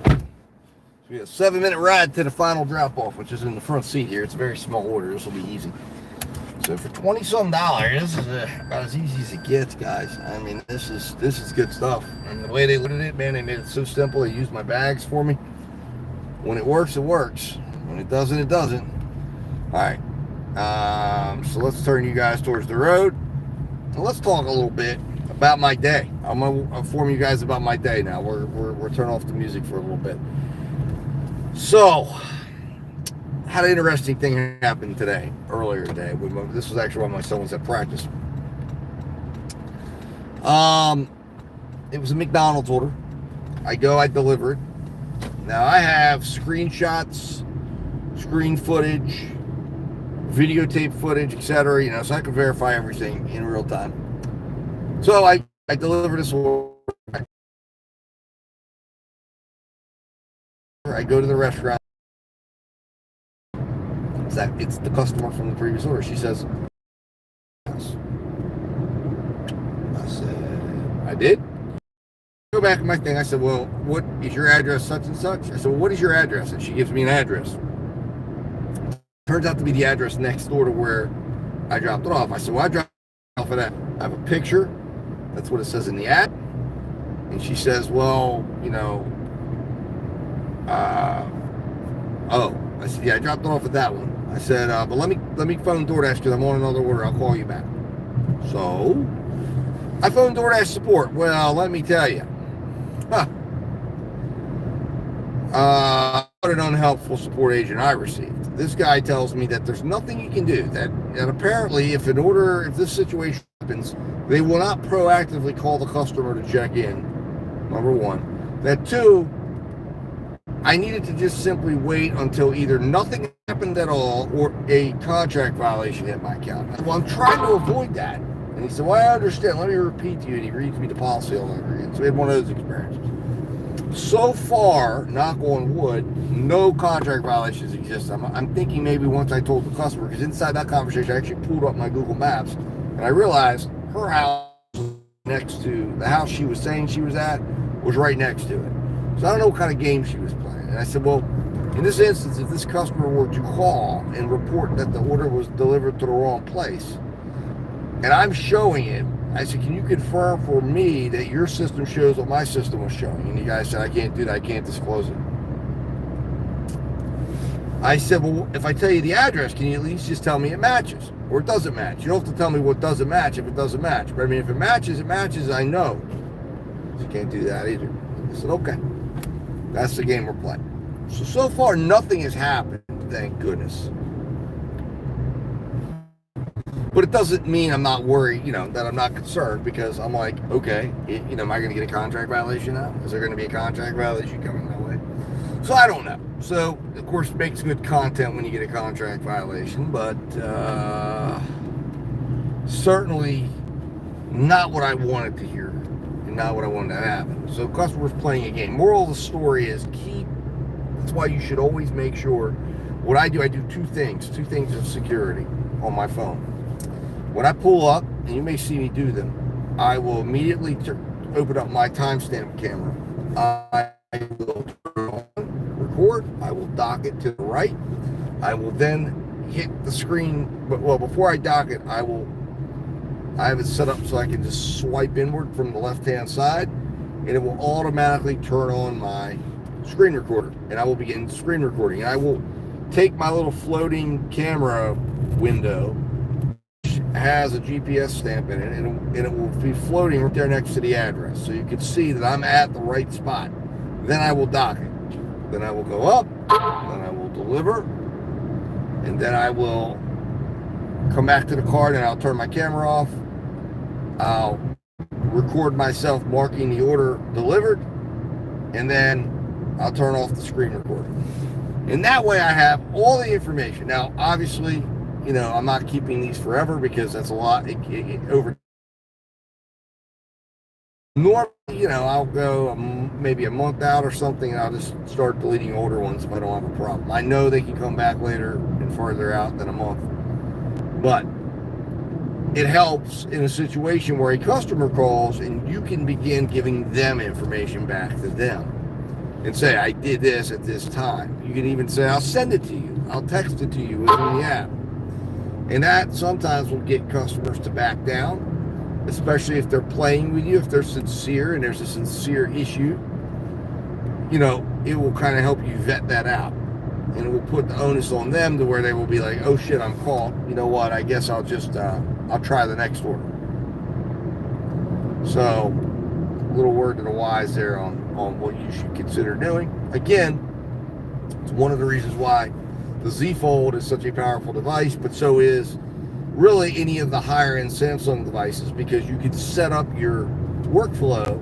So we got a 7-minute ride to the final drop-off, which is in the front seat here. It's a very small order. This will be easy. So for $20-some, this is about as easy as it gets, guys. I mean, this is good stuff. And the way they loaded it, man, they made it so simple. They used my bags for me. When it works, it works. When it doesn't, it doesn't. Alright. So let's turn you guys towards the road. And let's talk a little bit about my day. I'm gonna inform you guys about my day now. We're turning off the music for a little bit. So, had an interesting thing happen today, earlier today. This was actually while my son was at practice. It was a McDonald's order. I go, I deliver it. Now I have screenshots, screen footage, videotape footage, etc. So I can verify everything in real time. So I deliver this order. I go to the restaurant. It's the customer from the previous order. She says, yes. I said, I did. Go back to my thing. I said, well, what is your address, such and such? I said, well, what is your address? And she gives me an address. Turns out to be the address next door to where I dropped it off. I said, well, I dropped it off at that. I have a picture. That's what it says in the ad. And she says, well, oh. I said, yeah, I dropped it off at that one. I said, but let me phone DoorDash because I'm on another order. I'll call you back. So I phoned DoorDash support. Well, let me tell you. What an unhelpful support agent I received. This guy tells me that there's nothing you can do. That apparently if this situation happens, they will not proactively call the customer to check in. Number one. That two, I needed to just simply wait until either nothing happened at all or a contract violation hit my account. Well, I'm trying to avoid that. And he said, well, I understand. Let me repeat to you. And he reads me the policy all over again. So we had one of those experiences. So far, knock on wood, no contract violations exist. I'm thinking maybe once I told the customer, because inside that conversation, I actually pulled up my Google Maps, and I realized her house next to the house she was saying she was at was right next to it. So I don't know what kind of game she was playing. And I said, well, in this instance, if this customer were to call and report that the order was delivered to the wrong place, and I'm showing it, I said, can you confirm for me that your system shows what my system was showing? And the guy said, I can't do that. I can't disclose it. I said, well, if I tell you the address, can you at least just tell me it matches? Or it doesn't match? You don't have to tell me what doesn't match if it doesn't match. But I mean, if it matches, I know. You can't do that either. I said, okay. That's the game we're playing. So far, nothing has happened, thank goodness. But it doesn't mean I'm not worried, that I'm not concerned, because I'm like, okay, am I going to get a contract violation now? Is there going to be a contract violation coming my way? So I don't know. So, of course, it makes good content when you get a contract violation, but certainly not what I wanted to hear and not what I wanted to happen. So customers playing a game. Moral of the story is that's why you should always make sure, what I do two things of security on my phone. When I pull up, and you may see me do them, I will immediately open up my timestamp camera. I will turn on record. I will dock it to the right. I will then hit the screen. Well, before I dock it, I have it set up so I can just swipe inward from the left-hand side, and it will automatically turn on my screen recorder, and I will begin screen recording. And I will take my little floating camera window, has a GPS stamp in it, and it will be floating right there next to the address, so you can see that I'm at the right spot. Then I will dock it. Then I will go up, then I will deliver, and then I will come back to the card and I'll turn my camera off. I'll record myself marking the order delivered, and then I'll turn off the screen recording. And that way I have all the information. Now, obviously, I'm not keeping these forever because that's a lot. Over. Normally, I'll go maybe a month out or something, and I'll just start deleting older ones if I don't have a problem. I know they can come back later and farther out than a month. But it helps in a situation where a customer calls and you can begin giving them information back to them and say, I did this at this time. You can even say, I'll send it to you. I'll text it to you within the app. And that sometimes will get customers to back down, especially if they're playing with you, if they're sincere and there's a sincere issue. It will kind of help you vet that out. And it will put the onus on them to where they will be like, oh shit, I'm caught. You know what? I guess I'll just, I'll try the next order. So, a little word to the wise there on what you should consider doing. Again, it's one of the reasons why the Z Fold is such a powerful device, but so is really any of the higher end Samsung devices, because you can set up your workflow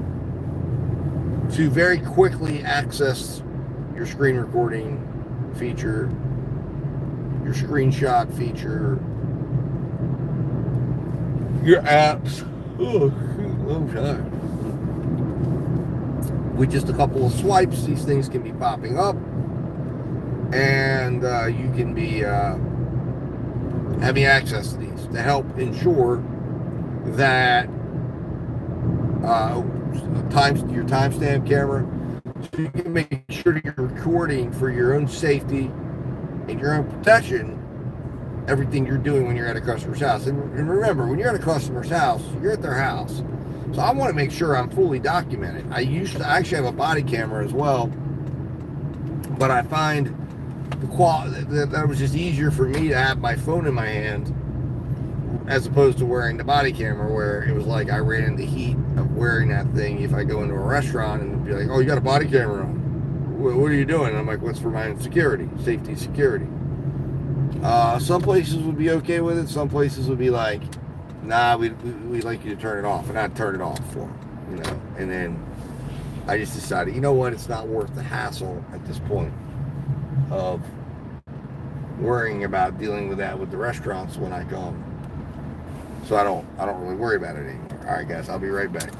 to very quickly access your screen recording feature, your screenshot feature, your apps. Oh, sorry. With just a couple of swipes, these things can be popping up, and you can be having access to these to help ensure that your timestamp camera, so you can make sure you're recording for your own safety and your own protection everything you're doing when you're at a customer's house. And remember, when you're at a customer's house, you're at their house. So I want to make sure I'm fully documented. I actually have a body camera as well, but I find that it was just easier for me to have my phone in my hand as opposed to wearing the body camera, where it was like I ran into heat of wearing that thing if I go into a restaurant and it'd be like, oh, you got a body camera on. What are you doing? And I'm like, what's for my own security, safety, security. Some places would be okay with it. Some places would be like, nah, we'd like you to turn it off. And I'd turn it off for them, And then I just decided, you know what? It's not worth the hassle at this point of worrying about dealing with that with the restaurants when I come. So I don't really worry about it anymore. All right, guys, I'll be right back.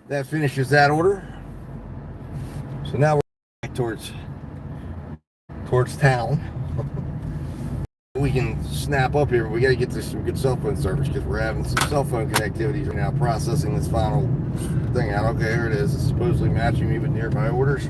That finishes that order. So now we're back towards town. We can snap up here, but we got to get to some good cell phone service because we're having some cell phone connectivity right now, processing this final thing out. Okay, here it is. It's supposedly matching me with nearby orders.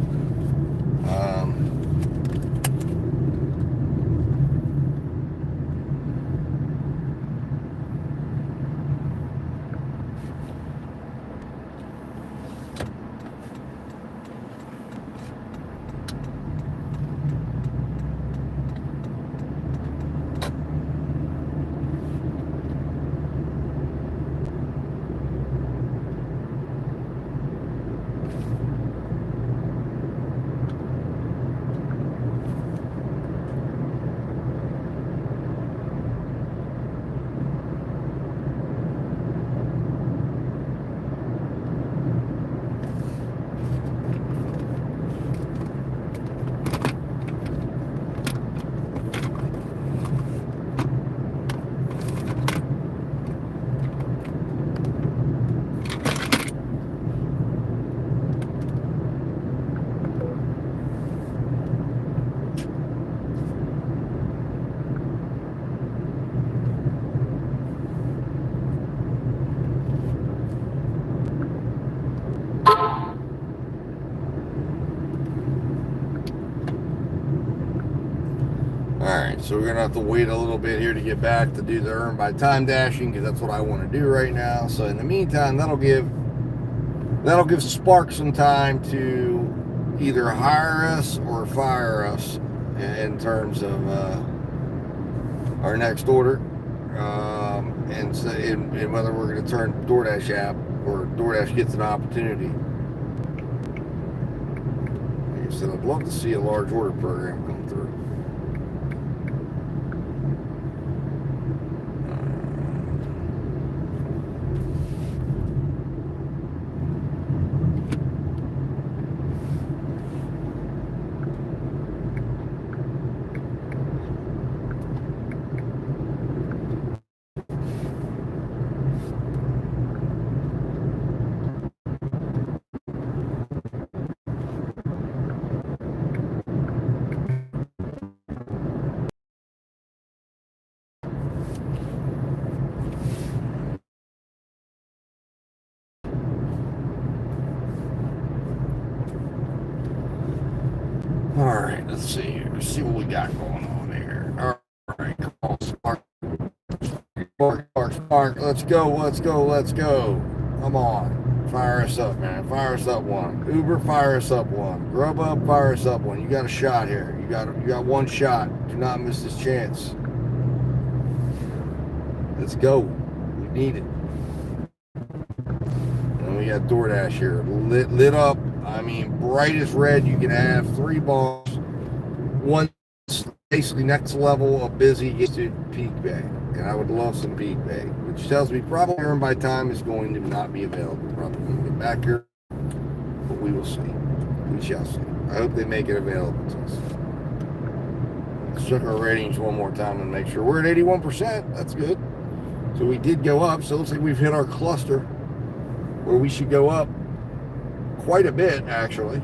Alright, so we're going to have to wait a little bit here to get back to do the earn by time dashing, because that's what I want to do right now. So in the meantime, that'll give Spark some time to either hire us or fire us in terms of our next order, and whether we're going to turn DoorDash app or DoorDash gets an opportunity. Like I said, I'd love to see a large order program come through. All right, let's see here. Let's see what we got going on here. All right, come on, Spark. Spark. Let's go. Come on. Fire us up, man. Fire us up one. Uber, fire us up one. Grubhub, fire us up one. You got a shot here. You got one shot. Do not miss this chance. Let's go. We need it. And we got DoorDash here. Lit up. I mean, brightest red you can have. 3 bars. One basically next level of busy gets to peak bay. And I would love some peak bay, which tells me probably earn by time is going to not be available. Probably going to get back here, but we will see. We shall see. I hope they make it available to us. Let's check our ratings one more time and make sure we're at 81%. That's good. So we did go up. So it looks like we've hit our cluster where we should go up quite a bit, actually.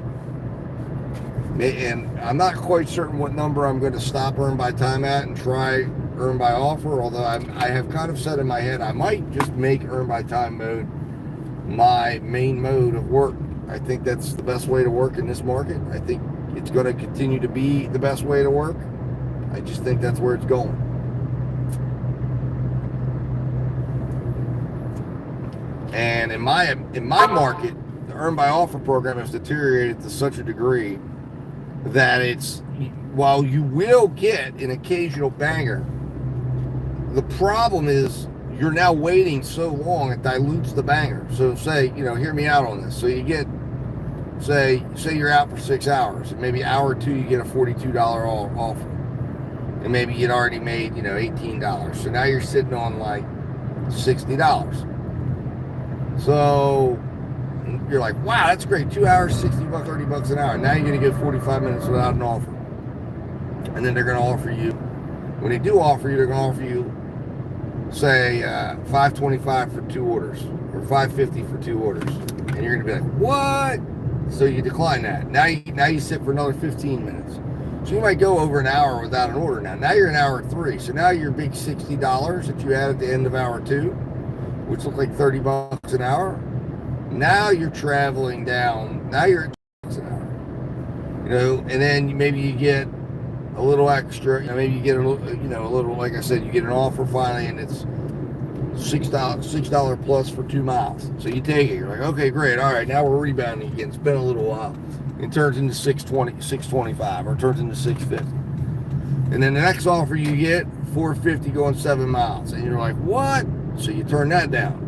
And I'm not quite certain what number I'm going to stop earn by time at and try earn by offer, although I have kind of said in my head I might just make earn by time mode my main mode of work. I think that's the best way to work in this market. I think it's going to continue to be the best way to work. I just think that's where it's going. And in my market, the earn by offer program has deteriorated to such a degree that it's, while you will get an occasional banger, the problem is you're now waiting so long it dilutes the banger. So say, hear me out on this. So you get, say you're out for 6 hours, and maybe hour 2 you get a $42 offer, and maybe you'd already made $18. So now you're sitting on like $60. So you're like, wow, that's great. 2 hours, $60, $30 an hour. Now you're going to get 45 minutes without an offer. And then they're going to offer you, when they do offer you, they're going to offer you, say, $5.25 for 2 orders, or $5.50 for 2 orders. And you're going to be like, what? So you decline that. Now you sit for another 15 minutes. So you might go over an hour without an order now. Now you're in hour 3. So now your big $60 that you had at the end of hour 2, which looked like $30 an hour, now you're traveling down. Now you're at $2 an hour. And then maybe you get a little extra. Maybe you get a little, like I said, you get an offer finally, and it's $6 plus for 2 miles. So you take it. You're like, okay, great. All right, now we're rebounding again. It's been a little while. It turns into $6.25, or it turns into $6.50. And then the next offer you get, $4.50 going 7 miles, and you're like, what? So you turn that down.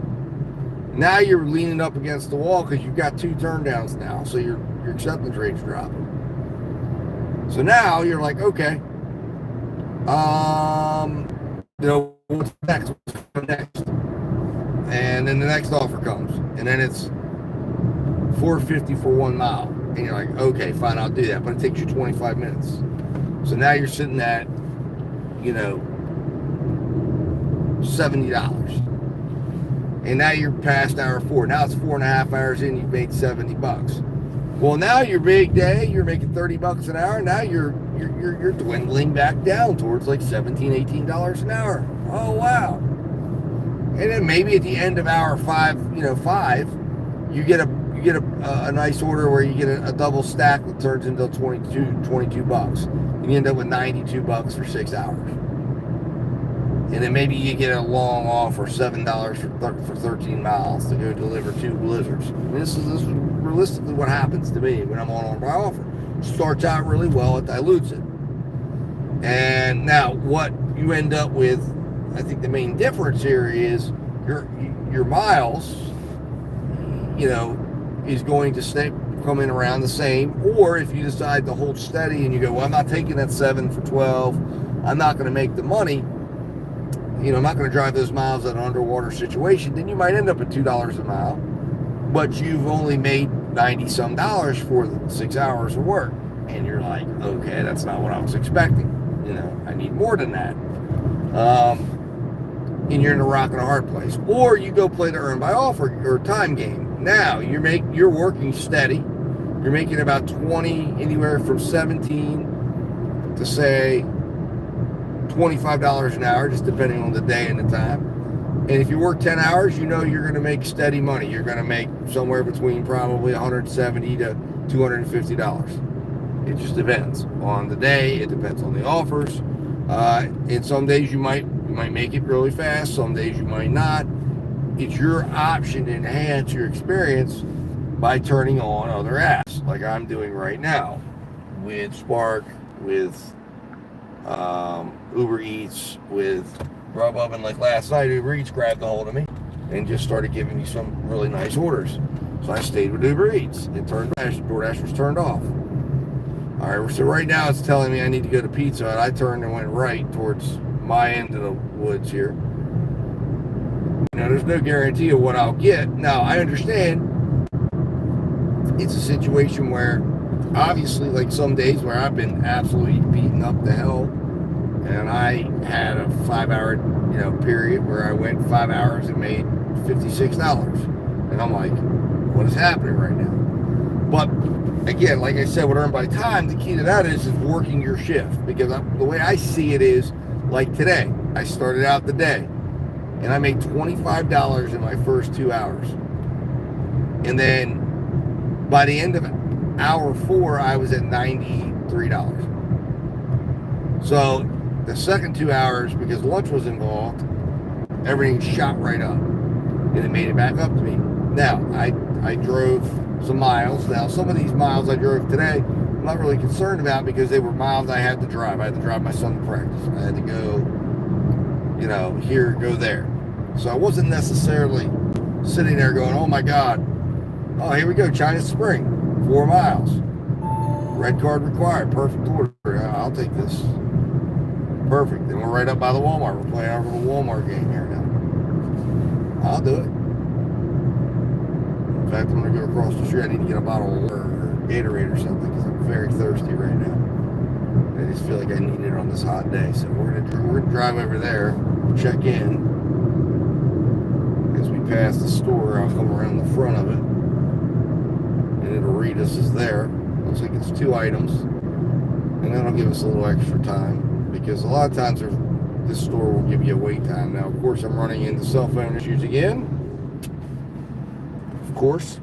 Now you're leaning up against the wall because you've got 2 turndowns now. So your acceptance rate's dropping. So now you're like, okay, what's next? What's next? And then the next offer comes, and then it's $4.50 for 1 mile. And you're like, okay, fine, I'll do that. But it takes you 25 minutes. So now you're sitting at, $70. And now you're past hour 4. Now it's 4.5 hours in, you've made $70. Well, now your big day, you're making $30 an hour. Now you're dwindling back down towards like $17, $18 an hour. Oh, wow. And then maybe at the end of hour 5, you get you get a nice order where you get a double stack that turns into 22 bucks. And you end up with 92 bucks for 6 hours. And then maybe you get a long offer, $7 for 13 miles to go deliver 2 blizzards. And this is realistically what happens to me when I'm on by offer. Starts out really well, it dilutes it. And now what you end up with, I think the main difference here is your miles, is going to come in around the same. Or if you decide to hold steady and you go, well, I'm not taking that 7 for 12, I'm not going to make the money, I'm not going to drive those miles at an underwater situation, then you might end up at $2 a mile, but you've only made 90 some dollars for the 6 hours of work. And you're like, okay, that's not what I was expecting. I need more than that. And you're in a rock and a hard place. Or you go play the earn by offer or time game. Now you're working steady. You're making about 20, anywhere from 17 to say $25 an hour, just depending on the day and the time. And if you work 10 hours, you're going to make steady money. You're going to make somewhere between probably $170 to $250. It just depends on the day. It depends on the offers. And some days you might make it really fast. Some days you might not. It's your option to enhance your experience by turning on other apps, like I'm doing right now with Spark, with Uber Eats, with Grubhub, and like last night, Uber Eats grabbed a hold of me and just started giving me some really nice orders. So I stayed with Uber Eats. DoorDash was turned off. All right, so right now it's telling me I need to go to Pizza Hut. I turned and went right towards my end of the woods here. There's no guarantee of what I'll get. Now, I understand it's a situation where, obviously, like some days where I've been absolutely beaten up to hell, and I had a 5-hour, period where I went 5 hours and made $56. And I'm like, what is happening right now? But again, like I said, with earn by time, the key to that is working your shift. Because the way I see it is, like today, I started out the day, and I made $25 in my first 2 hours. And then by the end of hour 4, I was at $93. So the second 2 hours, because lunch was involved, everything shot right up. And it made it back up to me. Now, I drove some miles. Now, some of these miles I drove today, I'm not really concerned about because they were miles I had to drive. I had to drive my son to practice. I had to go, here, go there. So I wasn't necessarily sitting there going, oh my God, oh, here we go, China Spring, 4 miles. Red card required, perfect order. I'll take this. Perfect. Then we're right up by the Walmart. We're playing our little Walmart game here now. I'll do it. In fact, I'm going to go across the street. I need to get a bottle of water or Gatorade or something because I'm very thirsty right now. I just feel like I need it on this hot day. So we're gonna drive over there, check in. As we pass the store, I'll come around the front of it, and it'll read us as there. Looks like it's 2 items, and that'll give us a little extra time because a lot of times this store will give you a wait time. Now, of course, I'm running into cell phone issues again. Of course.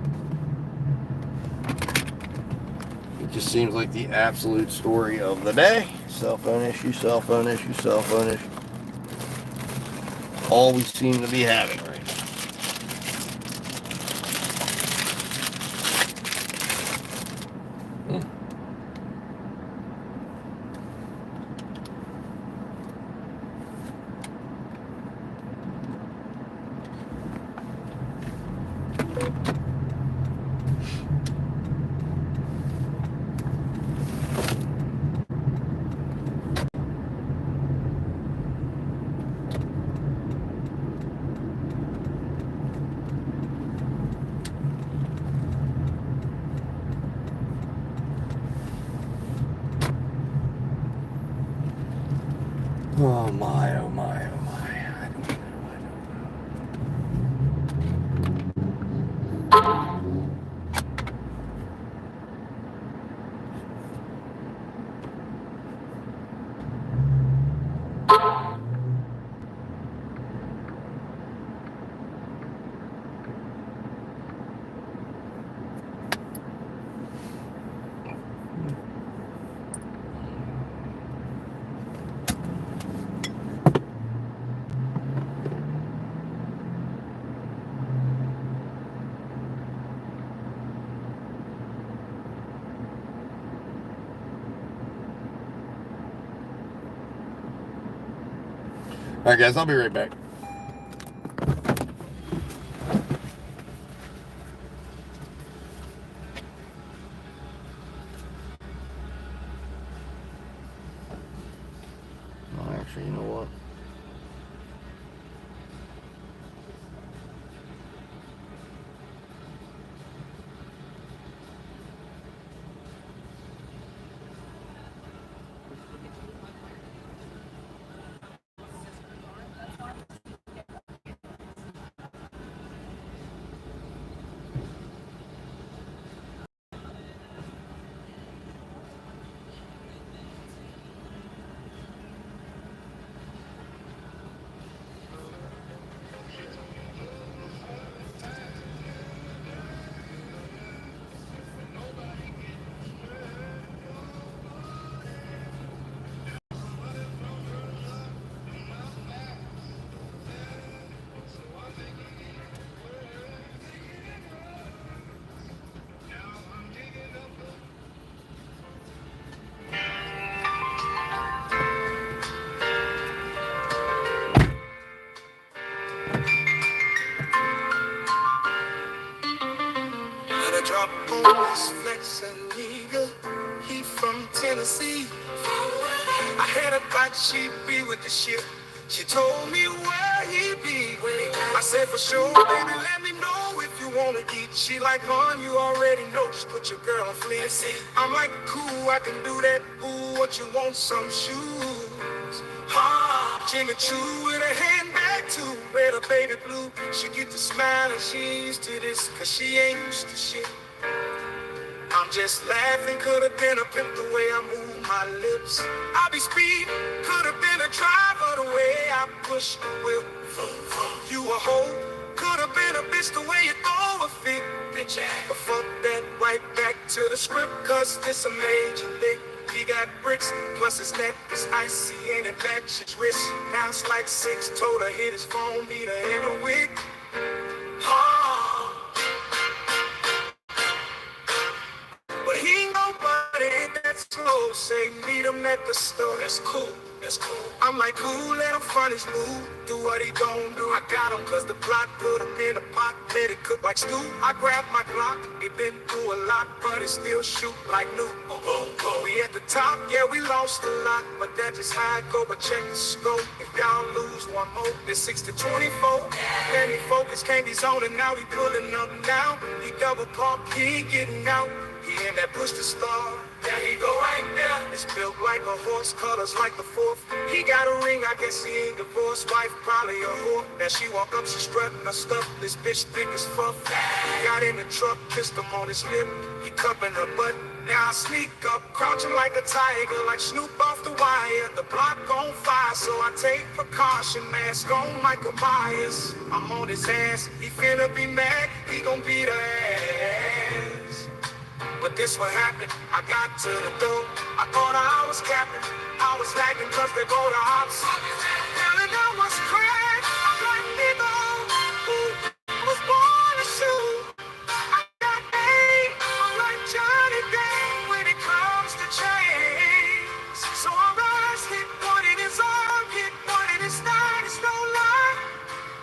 It just seems like the absolute story of the day. Cell phone issue, cell phone issue, cell phone issue. All we seem to be having right now. Oh my, oh my, oh my. I don't know. All right, guys, I'll be right back. Oh, actually, you know what? Gotta drop on this flex and nigga. He from Tennessee. I had a thought she'd be with the ship. She told me where he be. I said for sure, baby, let me know if you wanna eat. She like, hon, you already know. Just put your girl on fleek. I'm like, cool, I can do that. Ooh, what you want? Some shoes. Jimmy Choo with a handbag too. Red or baby blue. She get the smile and she ain't used to this. Cause she ain't used to shit. I'm just laughing, could have been a pimp the way I move my lips. I be speeding, could have been a driver the way I push the whip. You a hoe, could have been a bitch the way you throw a fit. Bitch ass. But fuck that, right back to the script, cause this a major lick. He got bricks, plus his neck is icy and it matches wrist. Now it's like 6, told her hit his phone, meet her in a week. But he ain't nobody that slow. Say meet him at the store. That's cool, that's cool. I'm like, cool, let him front his move. Do what he gon' do. I got him cause the plot put him in a pot. Let it cook like stew. I grabbed my Glock. He been through a lot, but it still shoot like new. We at the top, yeah, we lost a lot. But that's just how it go, but check the scope. If y'all lose one more, it's 6 to 24. Then he focus, can't be zoning now. He pulling up now. He double park, he ain't getting out. He in that push to start. There he go right there. It's built like a horse, colors like the fourth. He got a ring, I guess he ain't divorced. Wife probably a whore. Now she walk up, she strutting her stuff. This bitch thick as fuck. Got in the truck, kissed him on his lip. He cupping her butt. Now I sneak up, crouching like a tiger, like Snoop off the wire. The block on fire, so I take precaution. Mask on Michael Myers. I'm on his ass. He finna be mad. He gon' beat her ass. But this what happened, I got to the door. I thought I was capping, I was lagging cause they go to ops. Telling I was cracked, I'm like nigga, who was born to shoot. I got aim, I'm like Johnny Dang when it comes to chains. So I rise, hit one in his arm, hit one in his thigh, it's no lie.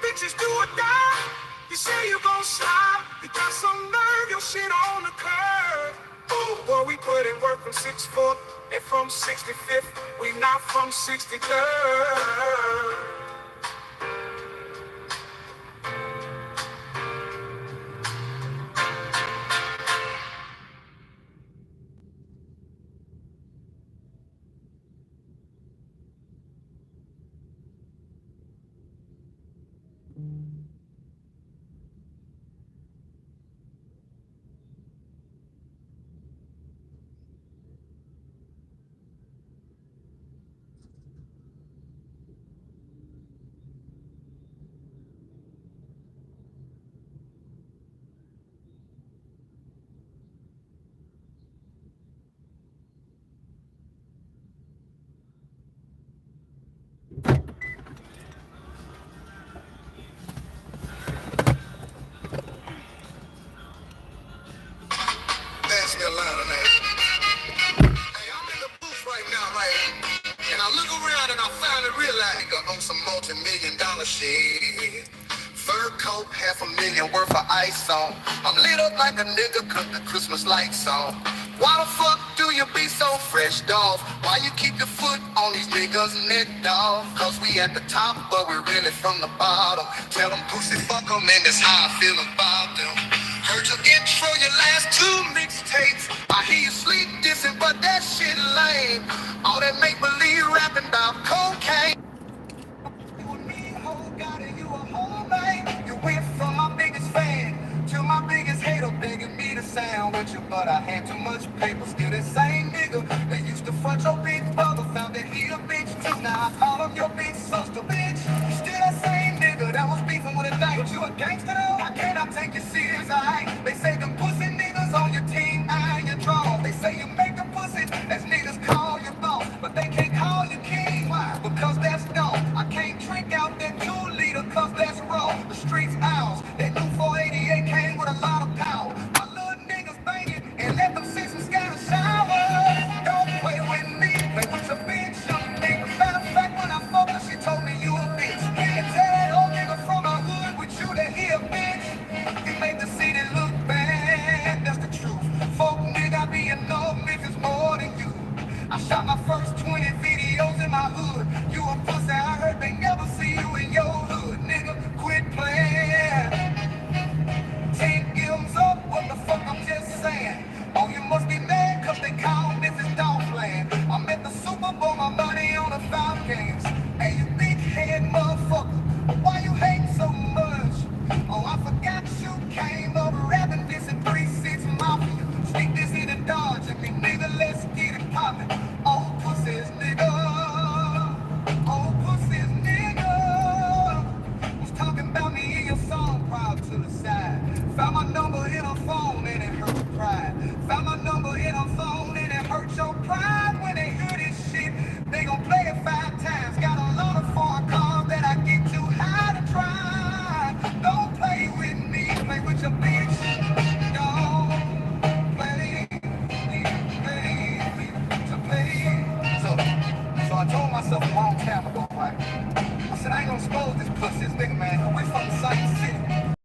Bitches do or die, you say you gon' slide. You got some nerve, your shit on the curb. Ooh, boy, we put in work from 64th and from 65th. We not from 63rd. Pass me a line of that. Hey, I'm in the booth right now, right? And I look around and I finally realize nigga on some multi-million-dollar shit. Fur coat, $500,000 worth of ice on. I'm lit up like a nigga cut the Christmas lights on. Why the fuck do you be so fresh, dog? Why you keep your foot on these niggas' neck, dog? Cause we at the top, but we're really from the bottom. Tell them pussy fuck them, and that's how I feel about them. Heard your intro, your last 2 mixtapes. I hear you sleep dissing, but that shit lame. All that make-believe rapping about cocaine. You a mean hoe, got it, you a whole man. You went from my biggest fan to my biggest hater, begging me to sound with you, but I had too much paper. Still the same nigga that used to front your big brother, found that he a bitch too. Now I call him your big sister, bitch. Still that same nigga that was beefing with a dyke. But you a gangster though? I cannot take you serious, alright? They say them pussy niggas on your team, iron your draw. They say you make the pussy as niggas call you boss, but they can't call you king. Why? Because that's dumb. I can't drink out that 2-liter cause that's raw. The streets ours. That new 488 came with a lot of power. My little niggas banging and let them see some scattered showers. Don't play with me, play with your bitch, young nigga. Matter of fact, when I fucked her, she told me you a bitch. And tell that old nigga from the hood with you that he a bitch. He made the city look bad, that's the truth. Folk nigga, I be in love if it's more than you. I shot my first 20 videos in my hood. You a pussy, I heard they never see you in your hood. Nigga, quit playing. 10 M's up, what the fuck I'm just saying. Oh, you must be mad cause they call Mrs. Dollfland. I'm at the Super Bowl, my money on the foul games. Hey, you big head motherfucker, why you hate so much? Oh, I forgot you came up rapping this in 3-6 Mafia. Sneak this in the Dodge and me, nigga, let's get it poppin'. Oh, pussies, nigga. Oh, pussies, nigga. Was talking about me in your song, proud to the side. Found my number in her phone and it hurt her pride. Found my number in her phone and it hurt your pride. When they hear this shit, they gon' play it 5 times. Got a lot of foreign cars that I get too high to try. Don't play with me, play with your bitch. Don't play, to play. So I told myself a long time ago, right? I said I ain't gonna expose this pussy, this nigga, man. We from the same city.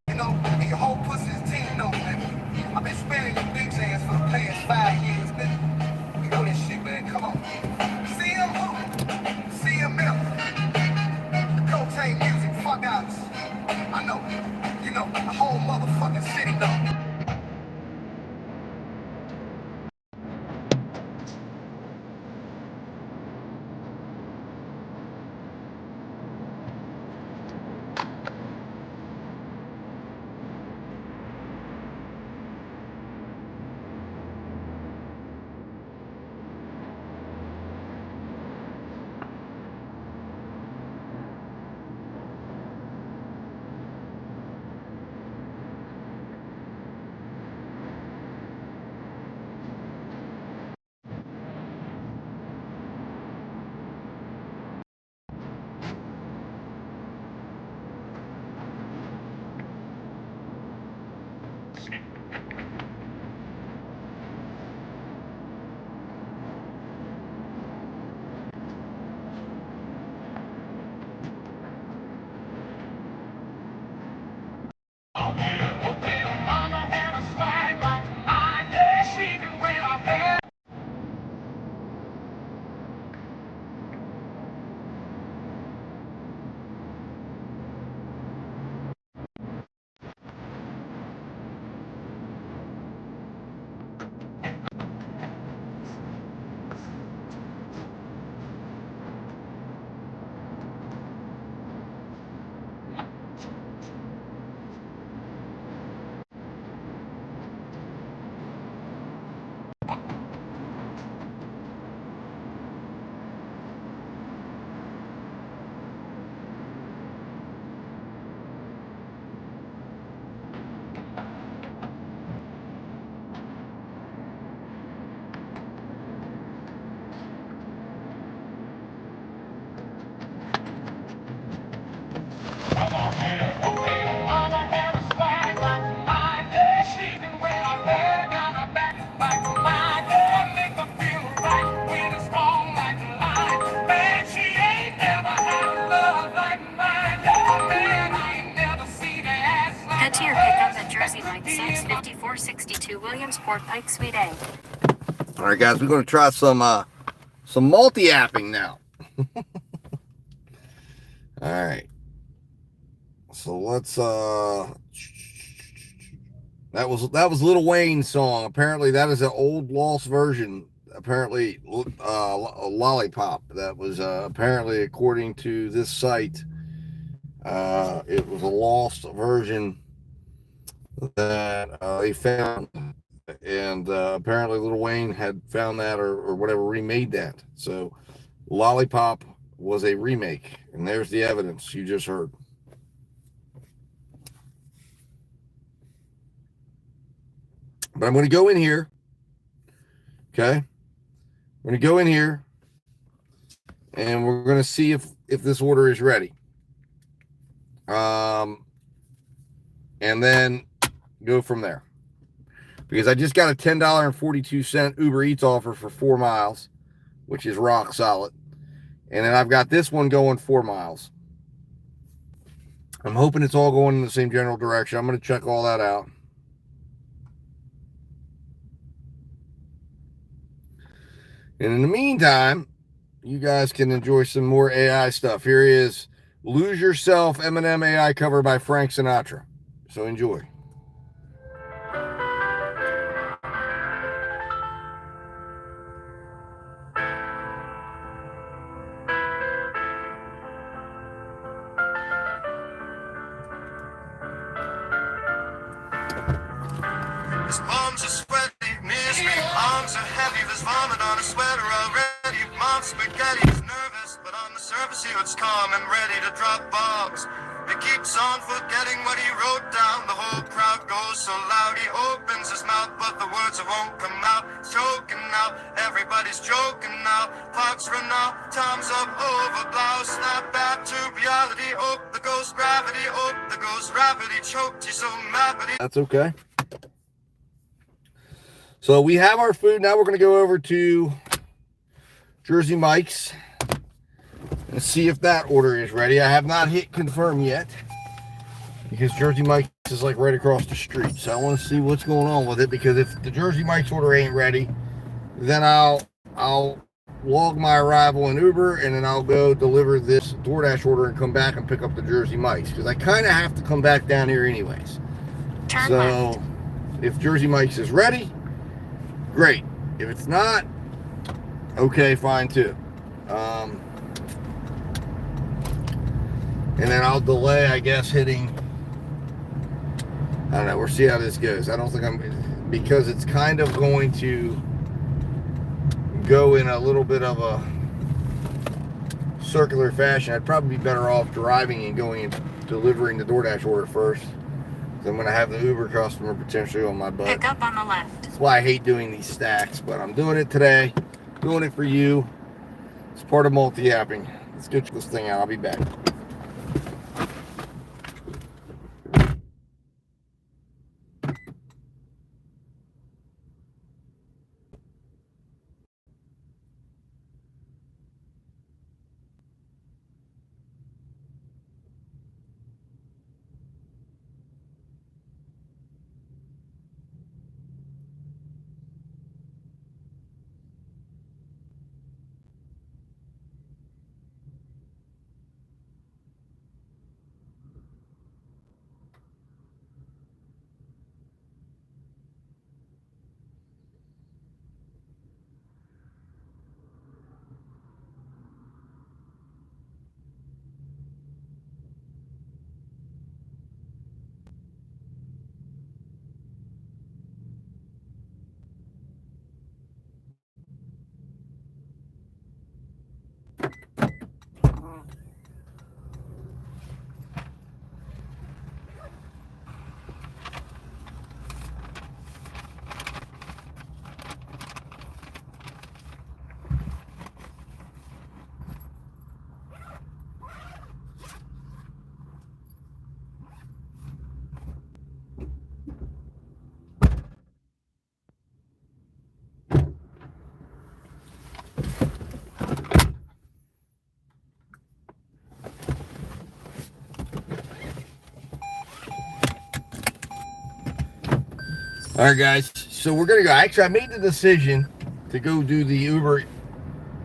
You know, and your whole pussy's team know, nigga. I've been sparing your bitch ass for the past 5 years, nigga. You know this shit, man. Come on. See him who? See him the cocaine music, fuck out. I know. You know, the whole motherfucking city know. Fort Pike Suite A. All right, guys, we're going to try some multi-apping now. All right. So let's that was Lil Wayne's song. Apparently that is an old lost version. Apparently a Lollipop. That was apparently, according to this site, it was a lost version that they found, and apparently Lil Wayne had found that or whatever, remade that. So Lollipop was a remake, and there's the evidence you just heard. But I'm going to go in here. Okay. I'm going to go in here and we're going to see if this order is ready. And then go from there. Because I just got a $10.42 Uber Eats offer for 4 miles, which is rock solid. And then I've got this one going 4 miles. I'm hoping it's all going in the same general direction. I'm going to check all that out. And in the meantime, you guys can enjoy some more AI stuff. Here is Lose Yourself Eminem AI cover by Frank Sinatra. So enjoy. His palms are sweaty, knees weak, arms are heavy. There's vomit on his sweater already. Mom's spaghetti is nervous, but on the surface he looks calm and ready to drop bombs. He keeps on forgetting what he wrote down. The whole crowd goes so loud he opens his mouth, but the words won't come out. He's choking now, everybody's joking now. Clocks run out, time's up, over, blouse. Snap back to reality. Oh, the ghost gravity. Oh, the ghost gravity choked you so mad, but he... That's okay. So we have our food. Now we're going to go over to Jersey Mike's and see if that order is ready. I have not hit confirm yet because Jersey Mike's is like right across the street. So I want to see what's going on with it, because if the Jersey Mike's order ain't ready, then I'll log my arrival in Uber, and then I'll go deliver this DoorDash order and come back and pick up the Jersey Mike's, because I kind of have to come back down here anyways. Turn So left. if Jersey Mike's is ready, great. If it's not, okay, fine too. And then I'll delay, I guess, hitting, I don't know, we'll see how this goes. I don't think because it's kind of going to go in a little bit of a circular fashion. I'd probably be better off driving and going and delivering the DoorDash order first. I'm going to have the Uber customer potentially on my butt. Pick up on the left. That's why I hate doing these stacks, but I'm doing it today. Doing it for you. It's part of multi-apping. Let's get this thing out. I'll be back. All right, guys. So we're gonna go. Actually, I made the decision to go do the Uber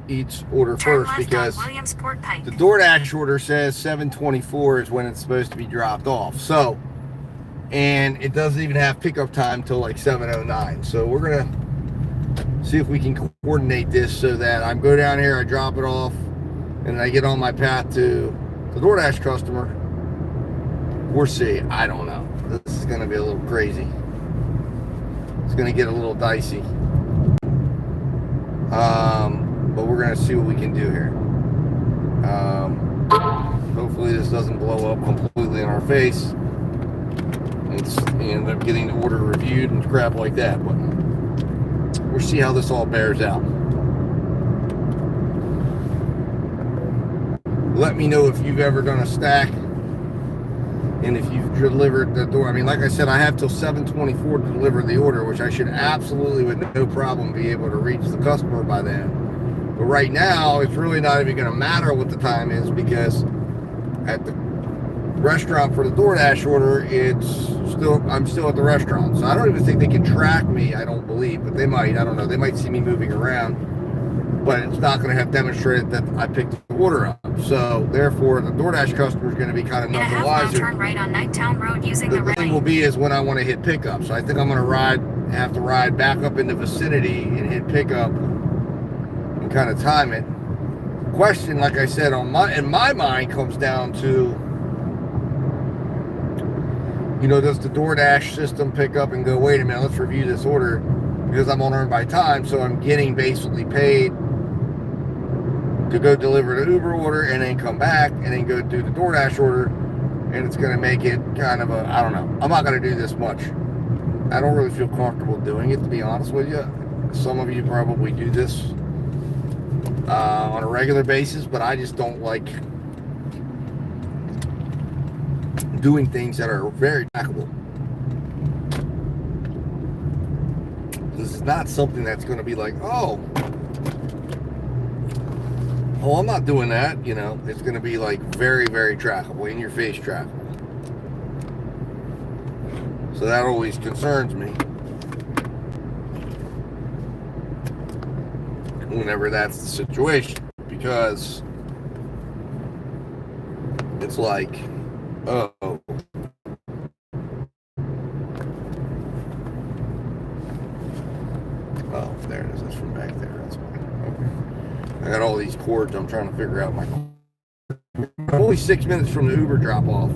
Eats order first because the DoorDash order says 7:24 is when it's supposed to be dropped off. So, and it doesn't even have pickup time till like 7:09. So we're gonna see if we can coordinate this so that I go down here, I drop it off, and I get on my path to the DoorDash customer. We'll see. I don't know. This is gonna be a little crazy. It's going to get a little dicey. But we're going to see what we can do here. Hopefully this doesn't blow up completely in our face. And end up getting the order reviewed and crap like that. But we'll see how this all bears out. Let me know if you've ever done a stack. And if you've delivered the door, I mean, like I said, I have till 7:24 to deliver the order, which I should absolutely, with no problem, be able to reach the customer by then. But right now, it's really not even going to matter what the time is because at the restaurant for the DoorDash order, I'm still at the restaurant. So I don't even think they can track me. I don't believe, but they might. I don't know. They might see me moving around, but it's not going to have demonstrated that I picked the order up. So therefore, the DoorDash customer is going to be kind of none the wiser. Turn right on Nighttown Road using the thing will be is when I want to hit pickup. So I think I'm going to have to ride back up in the vicinity and hit pickup and kind of time it. Question, like I said, in my mind comes down to, does the DoorDash system pick up and go, wait a minute, let's review this order because I'm on earn by time, so I'm getting basically paid to go deliver the Uber order and then come back and then go do the DoorDash order, and it's going to make it kind of I don't know. I'm not going to do this much. I don't really feel comfortable doing it, to be honest with you. Some of you probably do this on a regular basis, but I just don't like doing things that are very trackable. This is not something that's going to be like, oh, I'm not doing that. It's going to be like very, very trackable, in your face trackable. So that always concerns me whenever that's the situation, because it's like, oh, there it is. That's from back there. That's fine. Okay. I got all these cords. I'm trying to figure out my. I'm only 6 minutes from the Uber drop off,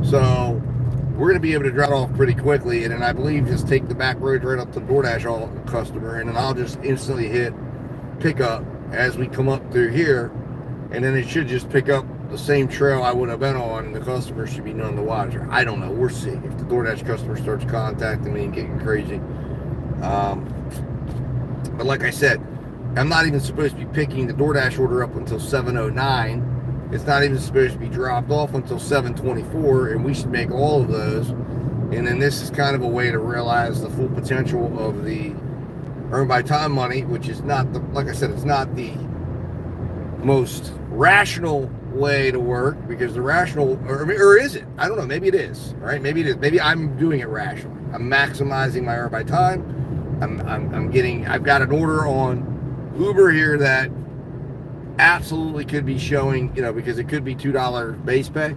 so we're going to be able to drop off pretty quickly, and then I believe just take the back road right up to the DoorDash customer, and then I'll just instantly hit pickup as we come up through here, and then it should just pick up the same trail I would have been on, and the customer should be none the wiser. I don't know. We'll see if the DoorDash customer starts contacting me and getting crazy. But like I said, I'm not even supposed to be picking the DoorDash order up until 7:09. It's not even supposed to be dropped off until 7:24, and we should make all of those. And then this is kind of a way to realize the full potential of the earn by time money, which is not like I said, it's not the most rational way to work, because the rational, or is it? I don't know. Maybe it is, right? Maybe it is. Maybe I'm doing it rationally. I'm maximizing my earn by time. I've got an order on Uber here that absolutely could be showing, because it could be $2 base pay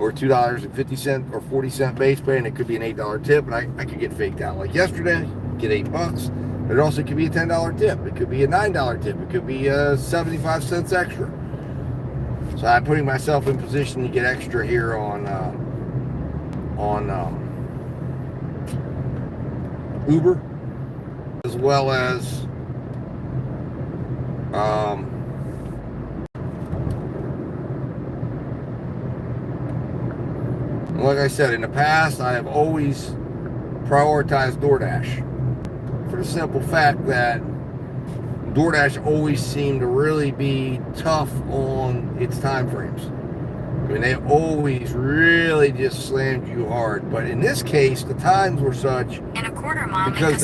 or $2.50 or 40-cent base pay, and it could be an $8 tip, and I could get faked out. Like yesterday, get $8, but it also could be a $10 tip. It could be a $9 tip. It could be 75 cents extra. So I'm putting myself in position to get extra here on Uber, as well as like I said, in the past, I have always prioritized DoorDash for the simple fact that DoorDash always seemed to really be tough on its time frames. I mean, they always really just slammed you hard. But in this case, the times were such in a quarter mile, because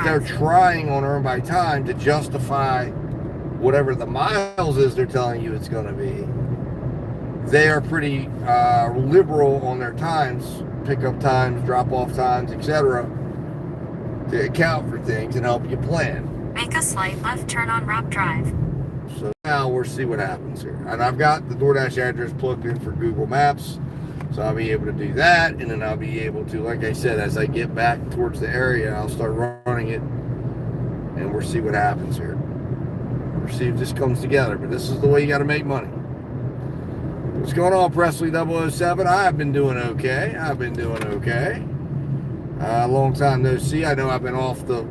they're trying on earn by time to justify whatever the miles is they're telling you it's going to be. They are pretty liberal on their times pickup times, drop-off times, etc., to account for things and help you plan. Make a slight left turn on Rob Drive. So now we'll see what happens here. And I've got the DoorDash address plugged in for Google Maps, so I'll be able to do that, and then I'll be able to, like I said, as I get back towards the area, I'll start running it, and we'll see what happens here. We'll see if this comes together, but this is the way you got to make money. What's going on, Presley 007? I've been doing okay. Long time no see. I know I've been off the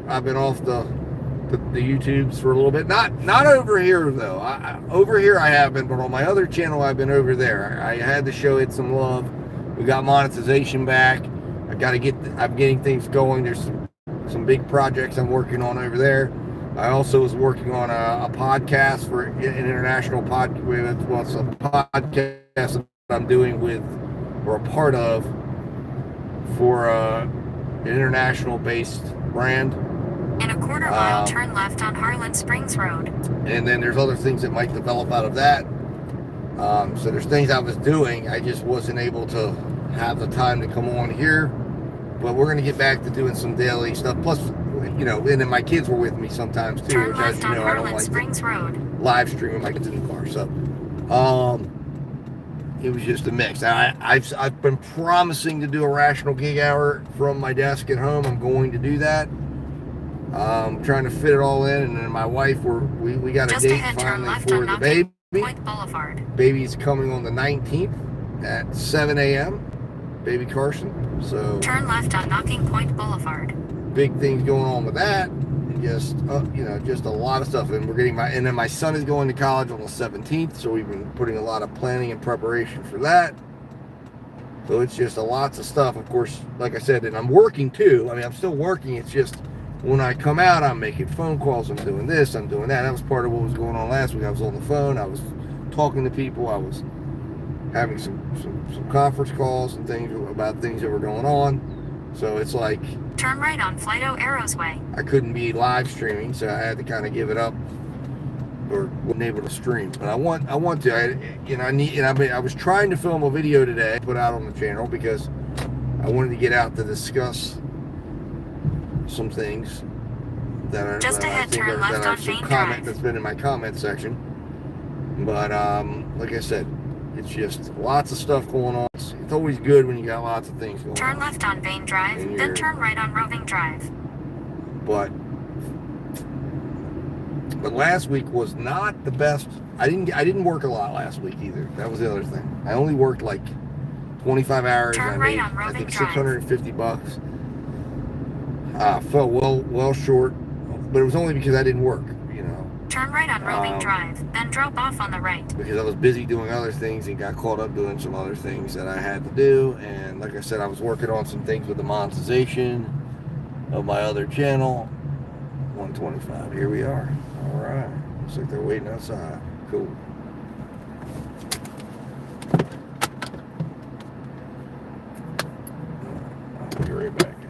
YouTubes for a little bit. Not over here though. Over here I have been, but on my other channel I've been over there. I had to show it some love. We got monetization back. I'm getting things going. There's some big projects I'm working on over there. I also was working on a podcast for an international podcast. Well, it's a podcast that I'm doing with, or a part of, for an international based brand. In a quarter mile, turn left on Harlan Springs Road. And then there's other things that might develop out of that. So there's things I was doing. I just wasn't able to have the time to come on here. But we're going to get back to doing some daily stuff. Plus, and then my kids were with me sometimes too. Turn Which, left as on I don't Harlan like Springs Road. live streaming my kids in the car. So, it was just a mix. I've been promising to do a rational gig hour from my desk at home. I'm going to do that. Trying to fit it all in, and then my wife, we got a Just date ahead, turn finally left for on the Knocking baby. Point Boulevard. Baby's coming on the 19th at 7 a.m. Baby Carson. So Turn left on Knocking Point Boulevard. big things going on with that. And just just a lot of stuff. And and then my son is going to college on the 17th, so we've been putting a lot of planning and preparation for that. So it's just lots of stuff. Of course, like I said, and I'm working too. I mean, I'm still working. It's just when I come out, I'm making phone calls. I'm doing this. I'm doing that. That was part of what was going on last week. I was on the phone. I was talking to people. I was having some conference calls and things about things that were going on. So it's like Turn right on Flido Arrows Way. I couldn't be live streaming, so I had to kind of give it up, or wasn't able to stream. But I want to. I was trying to film a video today, put out on the channel, because I wanted to get out to discuss some things that are Just ahead, turn left on Vane Drive. That's been in my comment section. But like I said, it's just lots of stuff going on. It's always good when you got lots of things going on. Turn left on Vane Drive, then turn right on Roving Drive. But last week was not the best. I didn't work a lot last week either. That was the other thing. I only worked like 25 hours. Turn I right made, on I Roving think Drive. $650. Felt well short, but it was only because I didn't work. Turn right on Roving Drive, then drop off on the right. Because I was busy doing other things and got caught up doing some other things that I had to do. And like I said, I was working on some things with the monetization of my other channel. 125. Here we are. All right. Looks like they're waiting outside. Cool. I'll be right back, guys.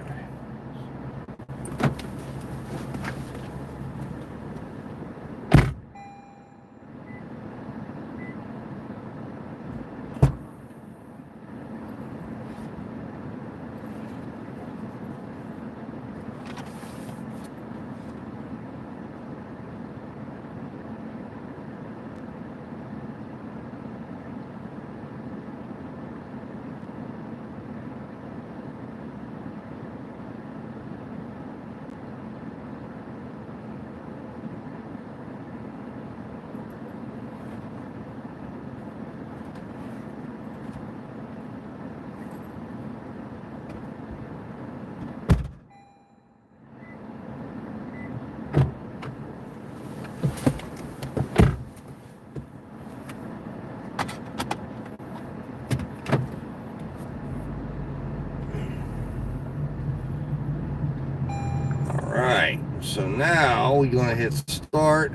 So now we're going to hit start,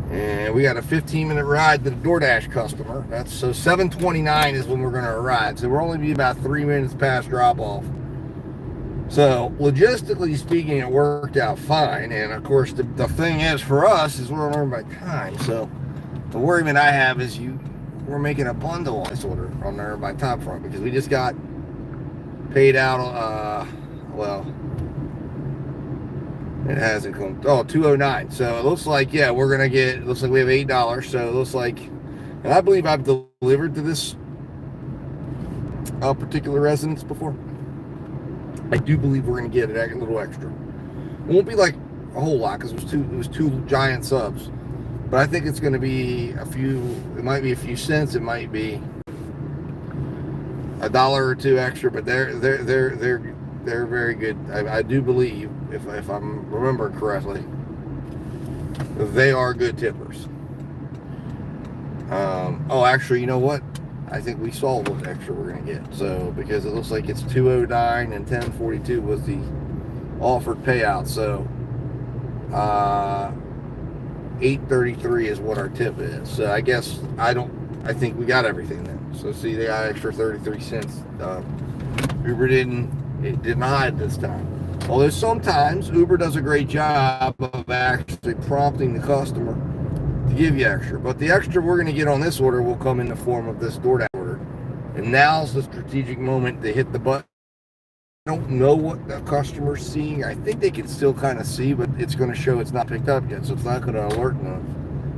and we got a 15-minute ride to the DoorDash customer. So 7:29 is when we're going to arrive. So we're only be about 3 minutes past drop-off. So logistically speaking, it worked out fine. And of course, the thing is for us is we're on by time. So the worry that I have is we're making a bundle on this order on there by time front, because we just got paid out. Well, it hasn't come. Oh, $209. So it looks like, yeah, we're gonna get. It looks like we have $8. So it looks like, and I believe I've delivered to this particular residence before. I do believe we're gonna get a little extra. It won't be like a whole lot, because it was two giant subs, but I think it's going to be a few. It might be a few cents. It might be $1 or $2 extra, but they're very good. I do believe, if I'm remembering correctly, they are good tippers. Oh, actually, you know what? I think we saw what extra we're going to get. So, because it looks like it's $209 and $1042 was the offered payout. So, $833 is what our tip is. So, I guess I think we got everything then. So, see, they got extra 33 cents. Uber didn't hide this time. Although sometimes Uber does a great job of actually prompting the customer to give you extra, but the extra we're going to get on this order will come in the form of this DoorDash order. And now's the strategic moment to hit the button. I don't know what the customer's seeing. I think they can still kind of see, but it's going to show it's not picked up yet, so it's not going to alert them.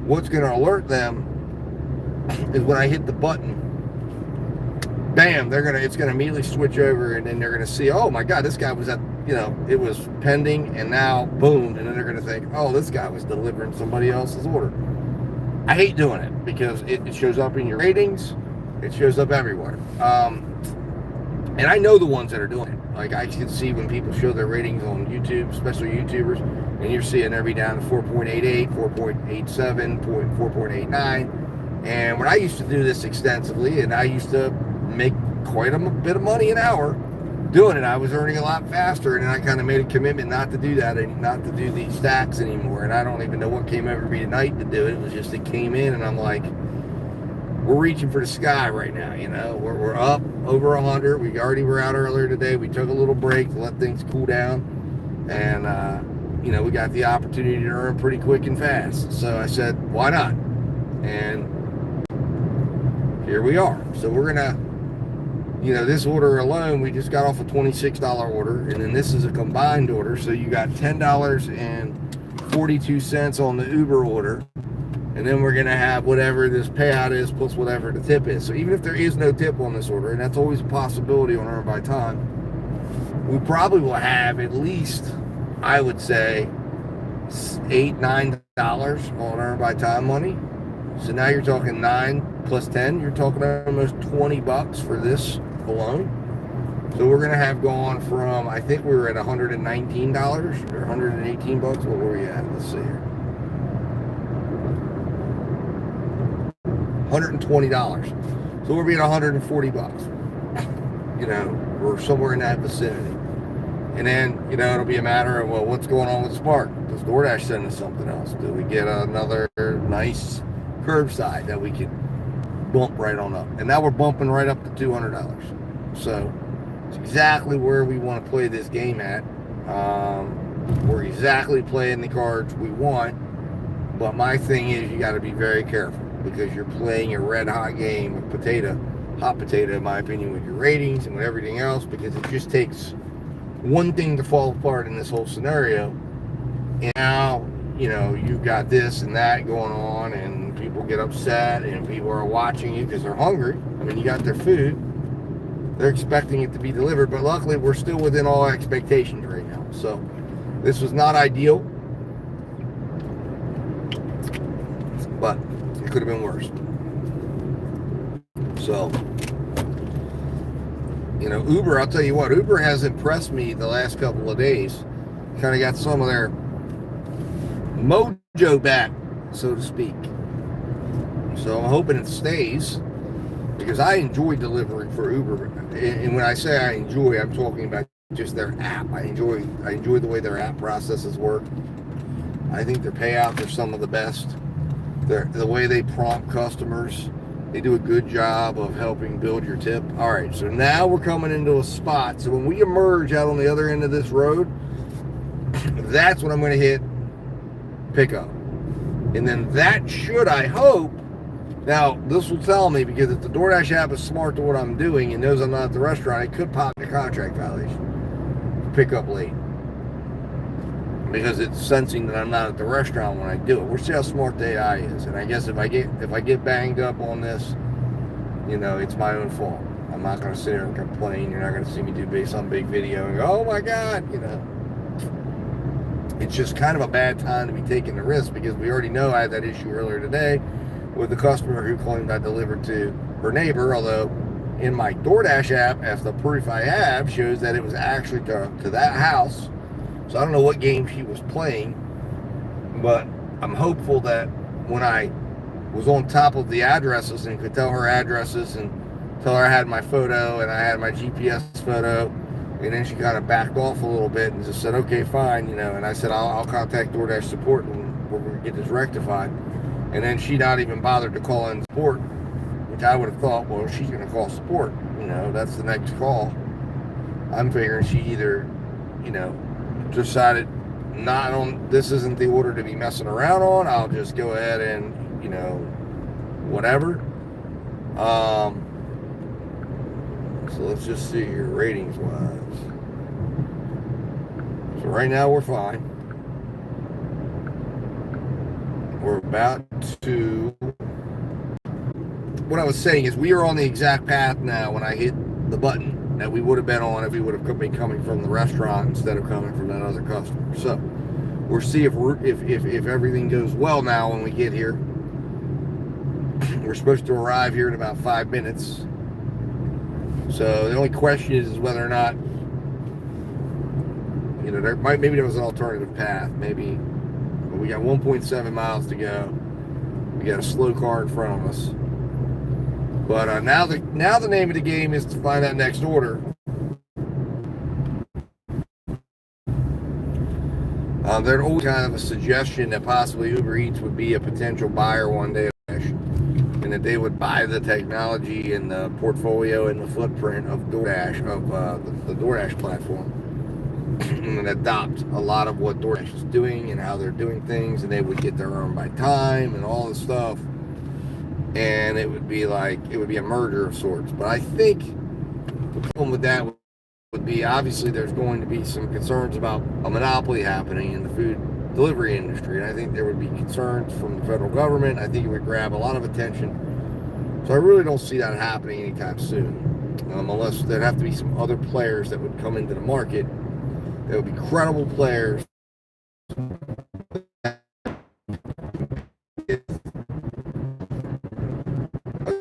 What's going to alert them is when I hit the button, bam, it's going to immediately switch over, and then they're going to see, oh my God, this guy was it was pending, and now boom, and then they're going to think, oh, this guy was delivering somebody else's order. I hate doing it because it shows up in your ratings. It shows up everywhere. And I know the ones that are doing it. Like, I can see when people show their ratings on YouTube, especially YouTubers, and you're seeing they'll be down to 4.88, 4.87, 4.89. And when I used to do this extensively, and I used to make quite a bit of money an hour doing it, I was earning a lot faster, and I kind of made a commitment not to do that and not to do these stacks anymore. And I don't even know what came over me tonight to do it. It was just, it came in, and I'm like, we're reaching for the sky right now, we're up over 100. We already were out earlier today. We took a little break to let things cool down, and we got the opportunity to earn pretty quick and fast. So I said, why not? And here we are. So we're gonna, this order alone, we just got off a $26 order, and then this is a combined order. So you got $10.42 on the Uber order. And then we're going to have whatever this payout is plus whatever the tip is. So even if there is no tip on this order, and that's always a possibility on Earn by Time, we probably will have at least, I would say, $8-9 on Earn by Time money. So now you're talking 9 plus 10. You're talking almost $20 for this alone. So we're going to have gone from, I think we were at $119 or $118. What were we at? Let's see here. $120. So we're being $140. We're somewhere in that vicinity. And then, it'll be a matter of, well, what's going on with Spark? Does DoorDash send us something else? Do we get another nice curbside that we can bump right on up? And now we're bumping right up to $200. So it's exactly where we want to play this game at. We're exactly playing the cards we want. But my thing is, you got to be very careful, because you're playing a red hot game of hot potato, in my opinion, with your ratings and with everything else, because it just takes one thing to fall apart in this whole scenario. And now, you've got this and that going on, and people get upset, and people are watching you because they're hungry. I mean, you got their food. They're expecting it to be delivered, but luckily we're still within all expectations right now. So this was not ideal, but it could have been worse. So, Uber, I'll tell you what, Uber has impressed me the last couple of days. Kind of got some of their mojo back, so to speak. So I'm hoping it stays, because I enjoy delivering for Uber. And when I say I enjoy, I'm talking about just their app. I enjoy the way their app processes work. I think their payouts are some of the best. The way they prompt customers, they do a good job of helping build your tip. All right, so now we're coming into a spot. So when we emerge out on the other end of this road, that's when I'm going to hit pickup. And then that should, I hope, Now, this will tell me, because if the DoorDash app is smart to what I'm doing and knows I'm not at the restaurant, it could pop the contract violation. Pick up late. Because it's sensing that I'm not at the restaurant when I do it. We'll see how smart the AI is. And I guess if I get banged up on this, you know, it's my own fault. I'm not going to sit here and complain. You're not going to see me do some big video and go, oh my God, you know. It's just kind of a bad time to be taking the risk, because we already know I had that issue earlier today with the customer who claimed I delivered to her neighbor, although in my DoorDash app, as the proof I have shows that it was actually to that house. So I don't know what game she was playing, but I'm hopeful that when I was on top of the addresses and could tell her addresses and tell her I had my photo and I had my GPS photo, and then she kind of backed off a little bit and just said, okay, fine, you know, and I said, I'll contact DoorDash support and we're going to get this rectified. And then she not even bothered to call in support, which I would have thought, well, she's going to call support, you know, that's the next call. I'm figuring she either, you know, decided this isn't the order to be messing around on, I'll just go ahead and, you know, whatever. So let's just see here, ratings wise. So right now we're fine. We're about to, what I was saying is we are on the exact path now when I hit the button that we would have been on if we would have been coming from the restaurant instead of coming from that other customer. So we'll see if everything goes well now when we get here. We're supposed to arrive here in about 5 minutes. So the only question is whether or not, you know, maybe there was an alternative path. Maybe, but we got 1.7 miles to go. We got a slow car in front of us. But now the name of the game is to find that next order. There's always kind of a suggestion that possibly Uber Eats would be a potential buyer one day, and that they would buy the technology and the portfolio and the footprint of DoorDash, of the DoorDash platform, and adopt a lot of what DoorDash is doing and how they're doing things, and they would get their own by time and all this stuff. And it would be a merger of sorts. But I think the problem with that would be, obviously there's going to be some concerns about a monopoly happening in the food delivery industry. And I think there would be concerns from the federal government. I think it would grab a lot of attention. So I really don't see that happening anytime soon. Unless there'd have to be some other players that would come into the market that would be credible players.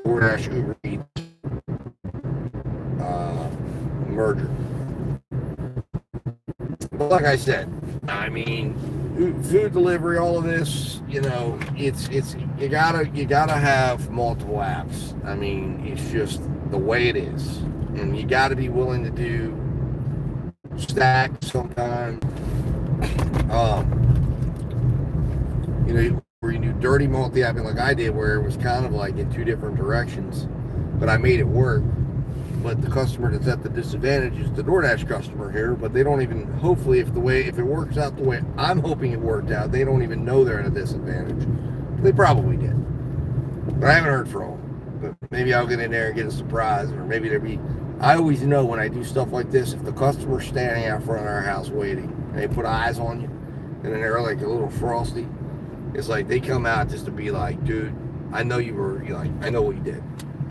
DoorDash Uber Eats merger. But like I said, I mean, food delivery, all of this, you know, it's you gotta have multiple apps. I mean, it's just the way it is, and you got to be willing to do stack sometimes. You know, where you do dirty multi-apping like I did, where it was kind of like in two different directions, but I made it work. But the customer that's at the disadvantage is the DoorDash customer here, but they don't even, hopefully if it works out the way I'm hoping it worked out, they don't even know they're at a disadvantage. They probably did. But I haven't heard from them. But maybe I'll get in there and get a surprise, or maybe I always know when I do stuff like this, if the customer's standing out front of our house waiting, and they put eyes on you, and then they're like a little frosty, it's like they come out just to be like, dude, I know I know what you did.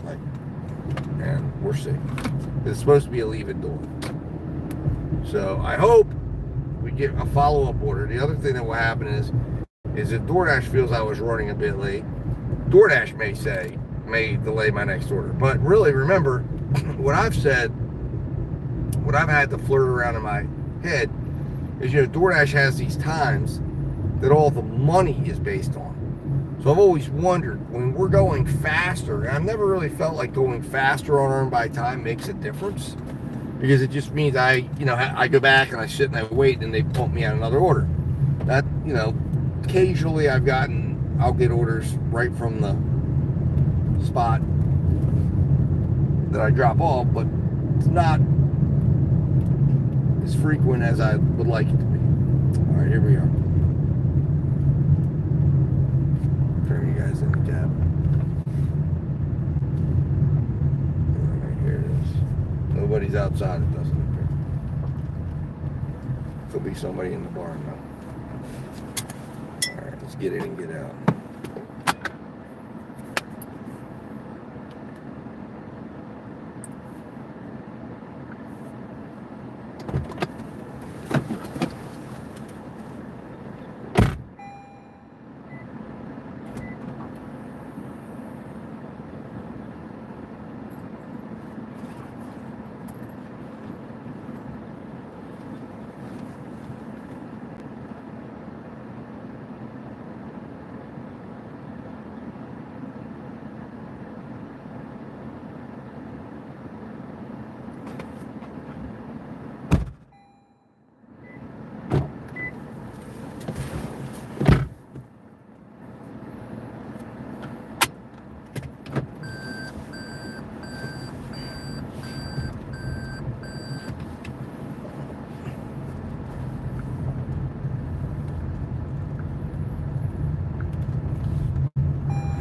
Like, and we're sick. It's supposed to be a leave-in door. So I hope we get a follow-up order. The other thing that will happen is if DoorDash feels I was running a bit late, DoorDash may delay my next order. But really, remember, what I've said, what I've had to flirt around in my head is, you know, DoorDash has these times that all the money is based on. So I've always wondered, when we're going faster, and I've never really felt like going faster on earn by time makes a difference, because it just means I go back and I sit and I wait and they pump me out another order. That, you know, occasionally I'll get orders right from the spot that I drop off, but it's not as frequent as I would like it to be. All right, here we are. Turn you guys in the cab. anybody's outside, it doesn't appear. Could be somebody in the barn though. All right, let's get in and get out.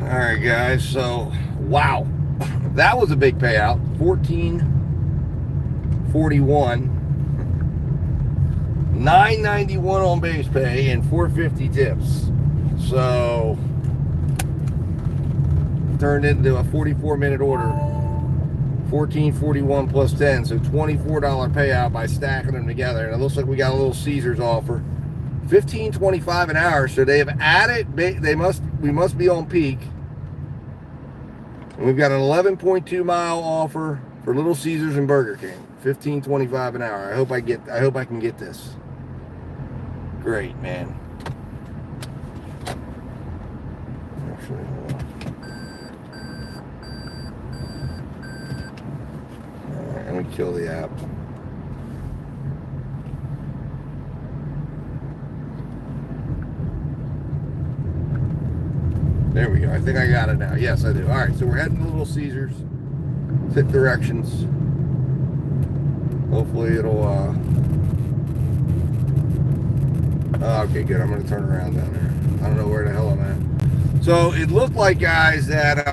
All right, guys. So, wow, that was a big payout. 1441, 991 on base pay, and 450 tips. So, turned into a 44-minute order. 1441 plus 10, so $24 payout by stacking them together. And it looks like we got a little Caesars offer. $15.25 an hour. So they have added. We must be on peak. And we've got an 11.2 mile offer for Little Caesars and Burger King. $15.25 an hour. I hope I can get this. Great, man. Actually, hold on. All right, let me kill the app. There we go. I think I got it now. Yes, I do. All right, so we're heading to Little Caesars. Hit directions. Hopefully it'll, okay, good. I'm going to turn around down there. I don't know where the hell I'm at. So it looked like, guys, that,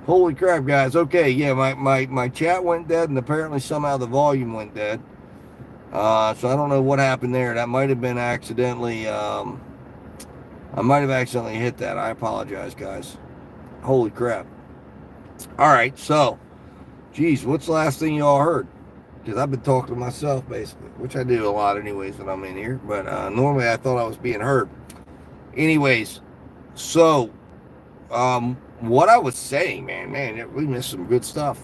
Holy crap, guys. Okay, yeah, my chat went dead, and apparently somehow the volume went dead. So I don't know what happened there. That might have been accidentally, I might have accidentally hit that. I apologize, guys. Holy crap. All right, so, geez, what's the last thing y'all heard? Because I've been talking to myself, basically, which I do a lot anyways when I'm in here. But normally I thought I was being heard. Anyways, so, what I was saying, man, we missed some good stuff.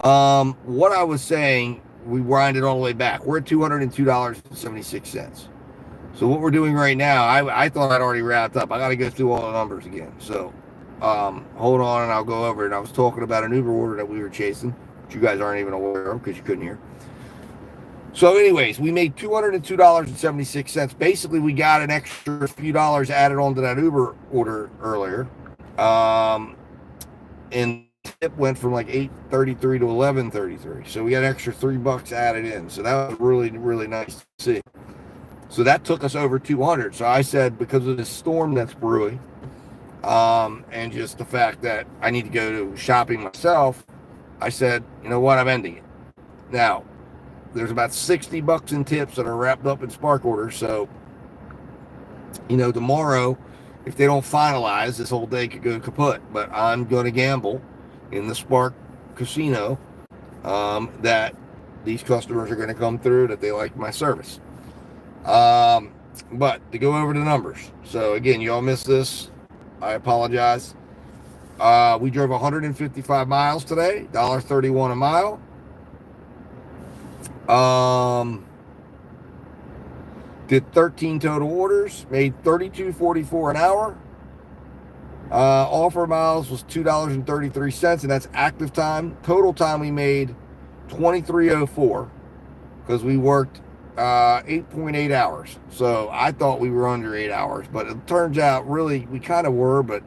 What I was saying, we grinded all the way back. We're at $202.76. So what we're doing right now, I thought I'd already wrapped up. I got to go through all the numbers again. So, hold on, and I'll go over it. I was talking about an Uber order that we were chasing, which you guys aren't even aware of because you couldn't hear. So anyways, we made $202.76. Basically, we got an extra few dollars added onto that Uber order earlier. And tip went from like $8.33 to $11.33. So we got an extra $3 added in. So that was really, really nice to see. So that took us over 200. So I said, because of this storm that's brewing, and just the fact that I need to go to shopping myself, I said, you know what, I'm ending it. Now, there's about $60 in tips that are wrapped up in Spark orders. So, tomorrow, if they don't finalize, this whole day could go kaput. But I'm going to gamble in the Spark casino that these customers are going to come through, that they like my service. But to go over the numbers. So again, y'all missed this. I apologize. We drove 155 miles today, $1.31 a mile. Did 13 total orders, made $32.44 an hour. Offer miles was $2.33, and that's active time. Total time we made $23.04 because we worked 8.8 hours. So I thought we were under 8 hours, but it turns out really we kind of were. But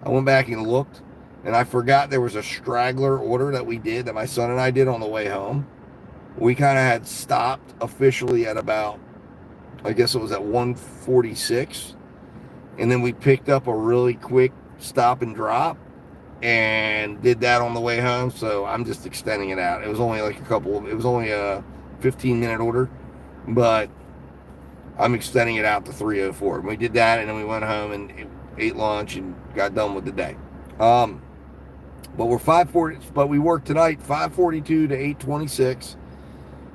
I went back and looked, and I forgot there was a straggler order that we did, that my son and I did on the way home. We kind of had stopped officially at about, I guess it was at 1:46, and then we picked up a really quick stop and drop and did that on the way home. So I'm just extending it out. It was only like it was only a 15-minute order, but I'm extending it out to 3:04. We did that, and then we went home and ate lunch and got done with the day. But we're 5:40. But we worked tonight 5:42 to 8:26.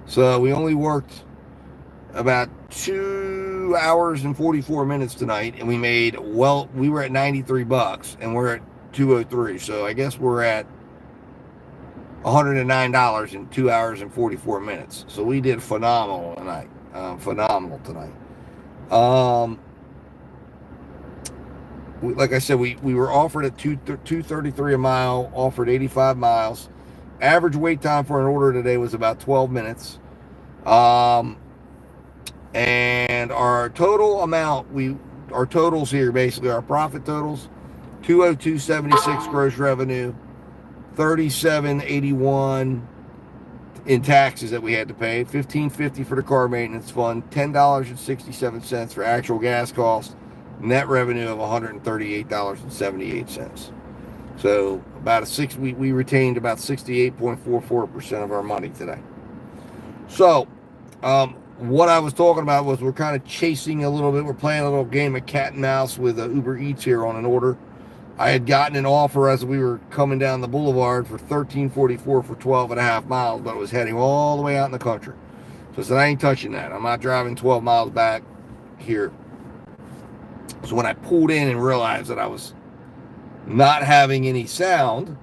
So we only worked about 2 hours and 44 minutes tonight, and we were at $93, and we're at 203. So I guess we're at $109 in 2 hours and 44 minutes. So we did phenomenal tonight. Like I said, we were offered at $233 a mile, offered 85 miles. Average wait time for an order today was about 12 minutes. And our total amount, our totals here, basically our profit totals, $202.76 gross revenue, $37.81 in taxes that we had to pay, $15.50 for the car maintenance fund, $10.67 for actual gas costs, net revenue of $138.78. So about we retained about 68.44% of our money today. So what I was talking about was we're kind of chasing a little bit. We're playing a little game of cat and mouse with Uber Eats here on an order. I had gotten an offer as we were coming down the boulevard for $13.44 for 12.5 miles, but it was heading all the way out in the country. So I said, I ain't touching that. I'm not driving 12 miles back here. So when I pulled in and realized that I was not having any sound,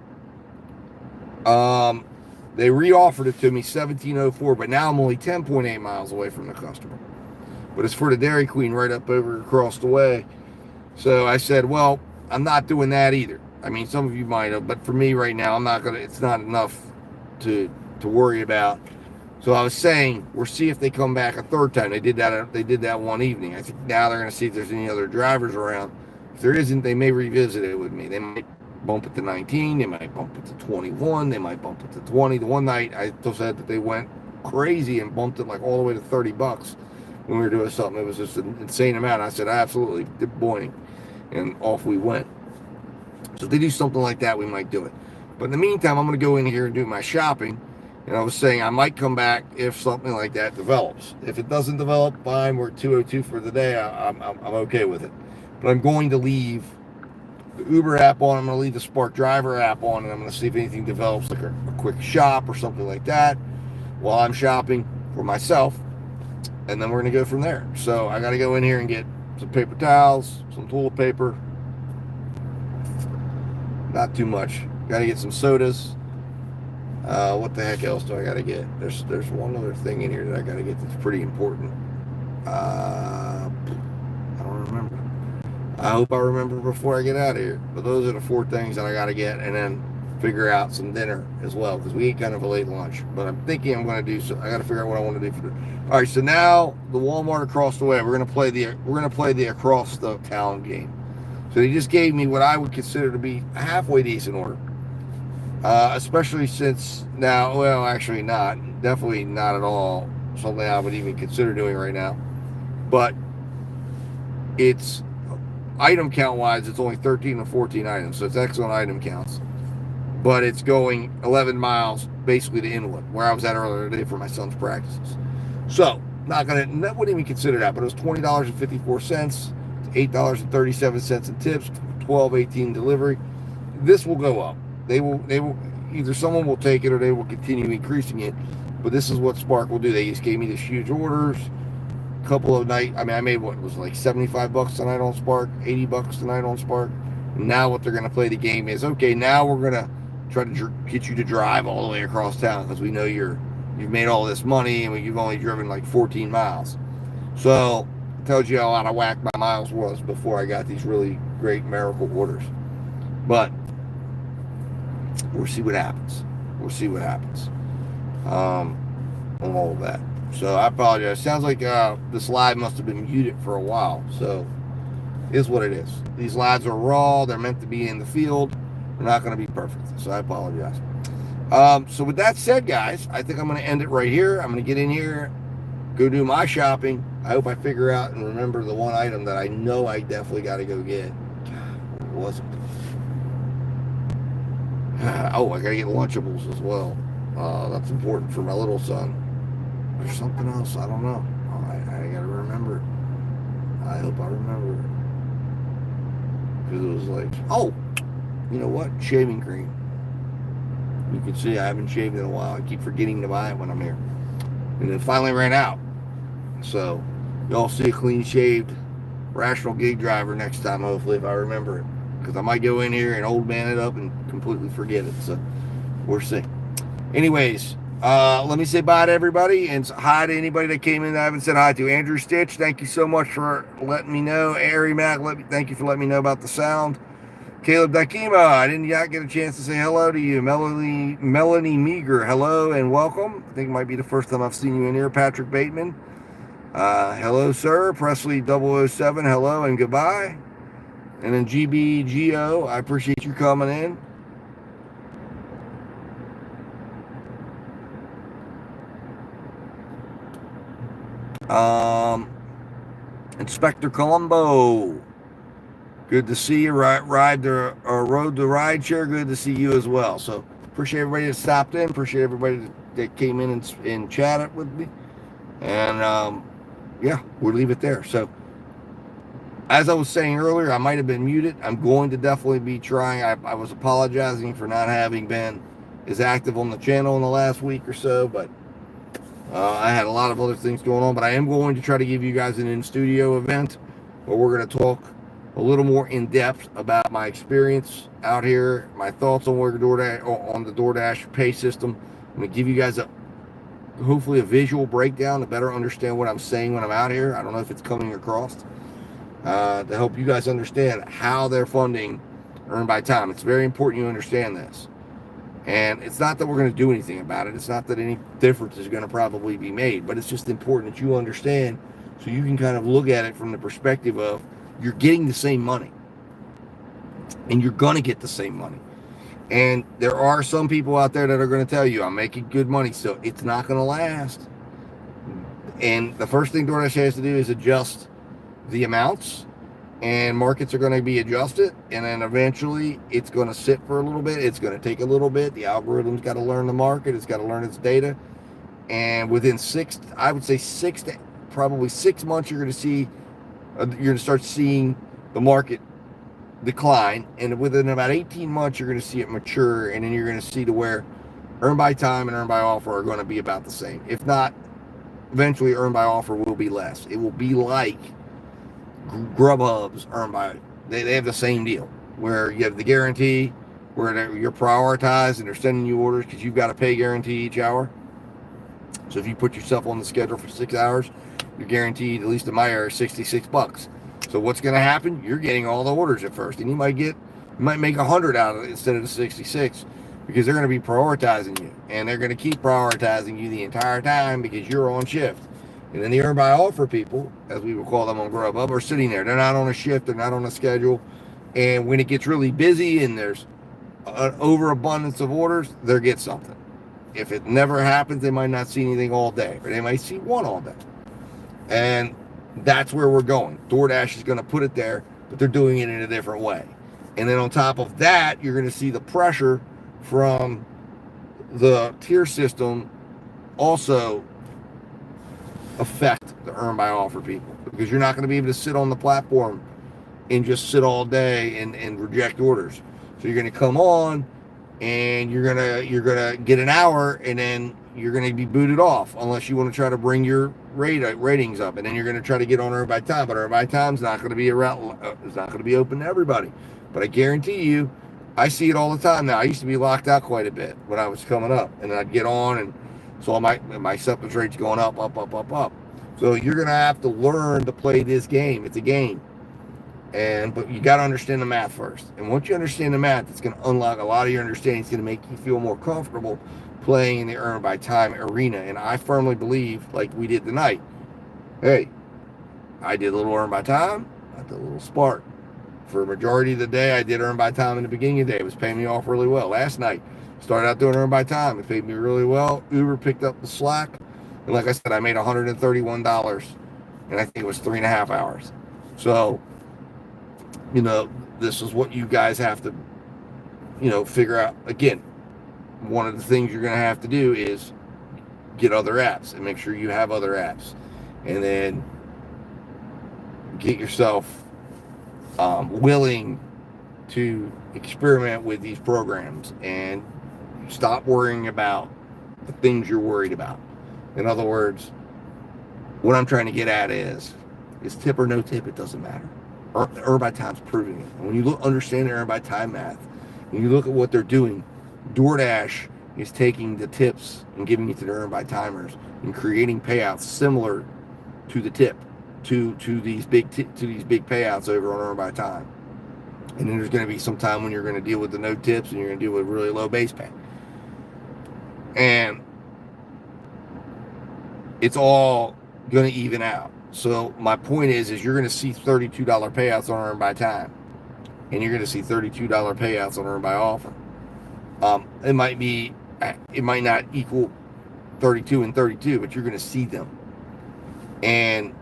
they re-offered it to me $17.04, but now I'm only 10.8 miles away from the customer. But it's for the Dairy Queen right up over across the way. So I said, well, I'm not doing that either. I mean, some of you might have, but for me right now, it's not enough to worry about. So I was saying, we'll see if they come back a third time. They did that one evening. I think now they're going to see if there's any other drivers around. If there isn't, they may revisit it with me. They might bump it to 19. They might bump it to 21. They might bump it to 20. The one night I still said that they went crazy and bumped it like all the way to $30 when we were doing something. It was just an insane amount. I said, absolutely, disappointing. And off we went. So if they do something like that, we might do it. But in the meantime, I'm going to go in here and do my shopping. And I was saying I might come back if something like that develops. If it doesn't develop, fine. We're at 2:02 for the day. I'm okay with it. But I'm going to leave the Uber app on. I'm going to leave the Spark Driver app on, and I'm going to see if anything develops, like a quick shop or something like that, while I'm shopping for myself. And then we're going to go from there. So I got to go in here and get some paper towels, some toilet paper. Not too much. Got to get some sodas. What the heck else do I got to get? There's one other thing in here that I got to get that's pretty important. I don't remember. I hope I remember before I get out of here. But those are the 4 things that I got to get, and then figure out some dinner as well, because we ate kind of a late lunch. But I'm thinking I'm going to do so. I got to figure out what I want to do for the. All right, so now the Walmart across the way. We're going to play the across the town game. So they just gave me what I would consider to be a halfway decent order. Especially since now, well, actually not, definitely not at all something I would even consider doing right now. But it's item count wise, it's only 13 or 14 items, so it's excellent item counts. But it's going 11 miles basically to Inwood, where I was at earlier today for my son's practices. So wouldn't even consider that, but it was $20.54, $8.37 in tips, $12.18 delivery. This will go up. They will either someone will take it or they will continue increasing it. But this is what Spark will do. They just gave me this huge orders. Couple of night. I mean, I made what was like $75 tonight on Spark, $80 tonight on Spark. And now what they're going to play the game is, okay, now we're going to try to get you to drive all the way across town, because we know you've made all this money and you've only driven like 14 miles. So it tells you how out of whack my miles was before I got these really great miracle orders. But we'll see what happens. On all of that. So I apologize. Sounds like this live must have been muted for a while. So is what it is. These lives are raw. They're meant to be in the field. They're not going to be perfect. So I apologize. So with that said, guys, I think I'm going to end it right here. I'm going to get in here, go do my shopping. I hope I figure out and remember the one item that I know I definitely got to go get. What was it? Oh, I got to get Lunchables as well. That's important for my little son. There's something else. I don't know. I got to remember it. I hope I remember it. Because it was like, oh, you know what? Shaving cream. You can see I haven't shaved in a while. I keep forgetting to buy it when I'm here. And it finally ran out. So, y'all see a clean-shaved Rational Gig Driver next time, hopefully, if I remember it. Because I might go in here and old man it up and completely forget it. So, we'll see. Anyways, let me say bye to everybody and hi to anybody that came in that I haven't said hi to. Andrew Stitch, thank you so much for letting me know. Ari Mac, thank you for letting me know about the sound. Caleb Dakima, I didn't yet get a chance to say hello to you. Melanie Meager, hello and welcome. I think it might be the first time I've seen you in here. Patrick Bateman, hello, sir. Presley 007, hello and goodbye. And then GBGO, I appreciate you coming in. Inspector Colombo, good to see you. Rode the ride share. Good to see you as well. So appreciate everybody that stopped in. Appreciate everybody that came in and chatted with me. And yeah, we'll leave it there. So as I was saying earlier, I might have been muted. I'm going to definitely be trying. I was apologizing for not having been as active on the channel in the last week or so, but I had a lot of other things going on. But I am going to try to give you guys an in-studio event where we're going to talk a little more in depth about my experience out here, my thoughts on the DoorDash pay system. I'm going to give you guys hopefully a visual breakdown to better understand what I'm saying when I'm out here. I don't know if it's coming across. To help you guys understand how they're funding Earn by Time. It's very important you understand this. And it's not that we're going to do anything about it. It's not that any difference is going to probably be made, but it's just important that you understand so you can kind of look at it from the perspective of you're getting the same money. And you're going to get the same money. And there are some people out there that are going to tell you, I'm making good money, so it's not going to last. And the first thing DoorDash has to do is adjust the amounts and markets are going to be adjusted, and then eventually it's going to sit for a little bit. It's going to take a little bit. The algorithm's got to learn the market. It's got to learn its data. And within I would say 6 to probably 6 months, you're going to start seeing the market decline. And within about 18 months, you're going to see it mature. And then you're going to see to where earn by time and earn by offer are going to be about the same. If not, eventually earn by offer will be less. It will be like Grubhub's earn by. They have the same deal where you have the guarantee, where you're prioritized and they're sending you orders because you've got to pay guarantee each hour. So if you put yourself on the schedule for 6 hours, you're guaranteed, at least in my area, $66. So what's going to happen? You're getting all the orders at first, and you might make 100 out of it instead of the 66, because they're going to be prioritizing you, and they're going to keep prioritizing you the entire time because you're on shift. And then the earn by offer people, as we would call them on Grubhub, are sitting there. They're not on a shift. They're not on a schedule. And when it gets really busy and there's an overabundance of orders, they'll get something. If it never happens, they might not see anything all day, or they might see one all day. And that's where we're going. DoorDash is going to put it there, but they're doing it in a different way. And then on top of that, you're going to see the pressure from the tier system also affect the earn by offer people, because you're not going to be able to sit on the platform and just sit all day and reject orders. So you're going to come on and you're gonna get an hour, and then you're gonna be booted off unless you want to try to bring your ratings up, and then you're gonna try to get on earn by time. But earn by time's not going to be it's not going to be open to everybody. But I guarantee you, I see it all the time now. I used to be locked out quite a bit when I was coming up, and I'd get on and saw my acceptance rates going up. So you're gonna have to learn to play this game. It's a game. But you got to understand the math first. And once you understand the math, it's going to unlock a lot of your understanding. It's going to make you feel more comfortable playing in the earn by time arena. And I firmly believe, like we did tonight, hey, I did a little earn by time, I did a little spark. For a majority of the day, I did earn by time in the beginning of the day. It was paying me off really well. Last night, started out doing earn by time. It paid me really well. Uber picked up the slack. And like I said, I made $131. And I think it was 3.5 hours. So, this is what you guys have to, figure out. Again, one of the things you're going to have to do is get other apps and make sure you have other apps. And then get yourself willing to experiment with these programs and stop worrying about the things you're worried about. In other words, what I'm trying to get at is tip or no tip, it doesn't matter. Earn by time's proving it. And when you understand the earn by time math, when you look at what they're doing, DoorDash is taking the tips and giving it to the earn by timers and creating payouts similar to the tip, to these big payouts over on earn by time. And then there's going to be some time when you're going to deal with the no tips and you're going to deal with really low base pay. And it's all going to even out. So my point is you're going to see $32 payouts on earn by time, and you're going to see $32 payouts on earn by offer. It might not equal 32 and 32, but you're going to see them. And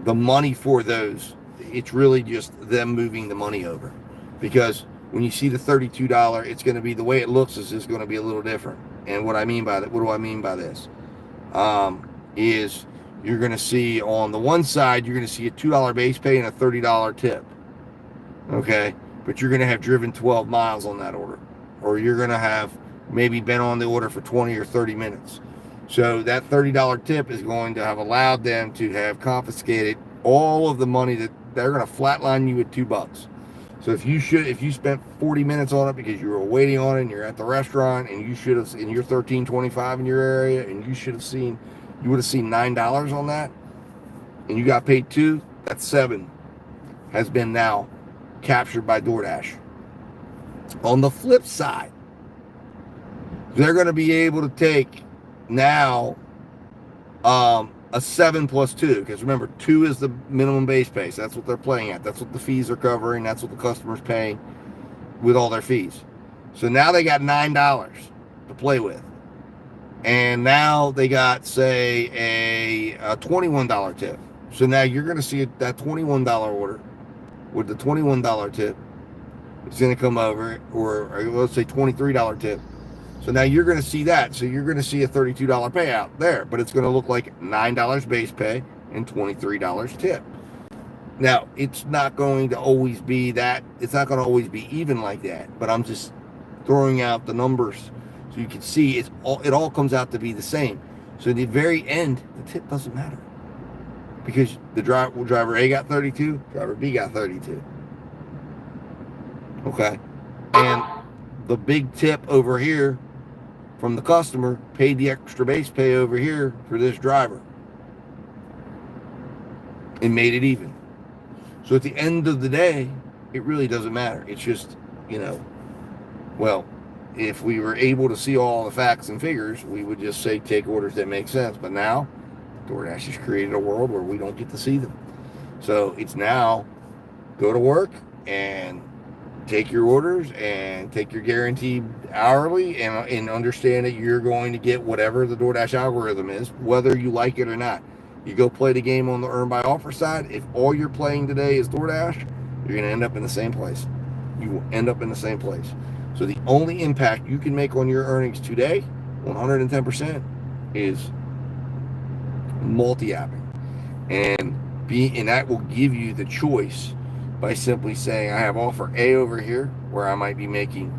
the money for those, it's really just them moving the money over, because when you see the $32, it's going to be, the way it looks is just going to be a little different. And what do I mean by this? Is you're going to see on the one side, you're going to see a $2 base pay and a $30 tip. Okay? But you're going to have driven 12 miles on that order. Or you're going to have maybe been on the order for 20 or 30 minutes. So that $30 tip is going to have allowed them to have confiscated all of the money that they're going to flatline you at $2. So if you spent 40 minutes on it because you were waiting on it and you're at the restaurant and you should have, and you're $13.25 in your area, and you would have seen $9 on that, and you got paid $2, that's $7 has been now captured by DoorDash. On the flip side, they're going to be able to take now a 7 plus 2, because remember, 2 is the minimum base pay. So that's what they're playing at. That's what the fees are covering. That's what the customer's paying with all their fees. So now they got $9 to play with. And now they got, say, a $21 tip. So now you're going to see that $21 order with the $21 tip, it's going to come over, or let's say $23 tip. So now you're going to see that. So you're going to see a $32 payout there, but it's going to look like $9 base pay and $23 tip. Now, it's not going to always be that. It's not going to always be even like that, but I'm just throwing out the numbers so you can see it all comes out to be the same. So at the very end, the tip doesn't matter because the driver A got 32, driver B got 32. Okay. And the big tip over here from the customer paid the extra base pay over here for this driver and made it even. So at the end of the day, it really doesn't matter. It's just, well, if we were able to see all the facts and figures, we would just say take orders that make sense. But now, DoorDash has created a world where we don't get to see them. So it's now go to work and take your orders and take your guaranteed hourly and understand that you're going to get whatever the DoorDash algorithm is, whether you like it or not. You go play the game on the earn by offer side. If all you're playing today is DoorDash, you're going to end up in the same place. You will end up in the same place. So the only impact you can make on your earnings today, 110%, is multi-apping. And that will give you the choice by simply saying, I have offer A over here where I might be making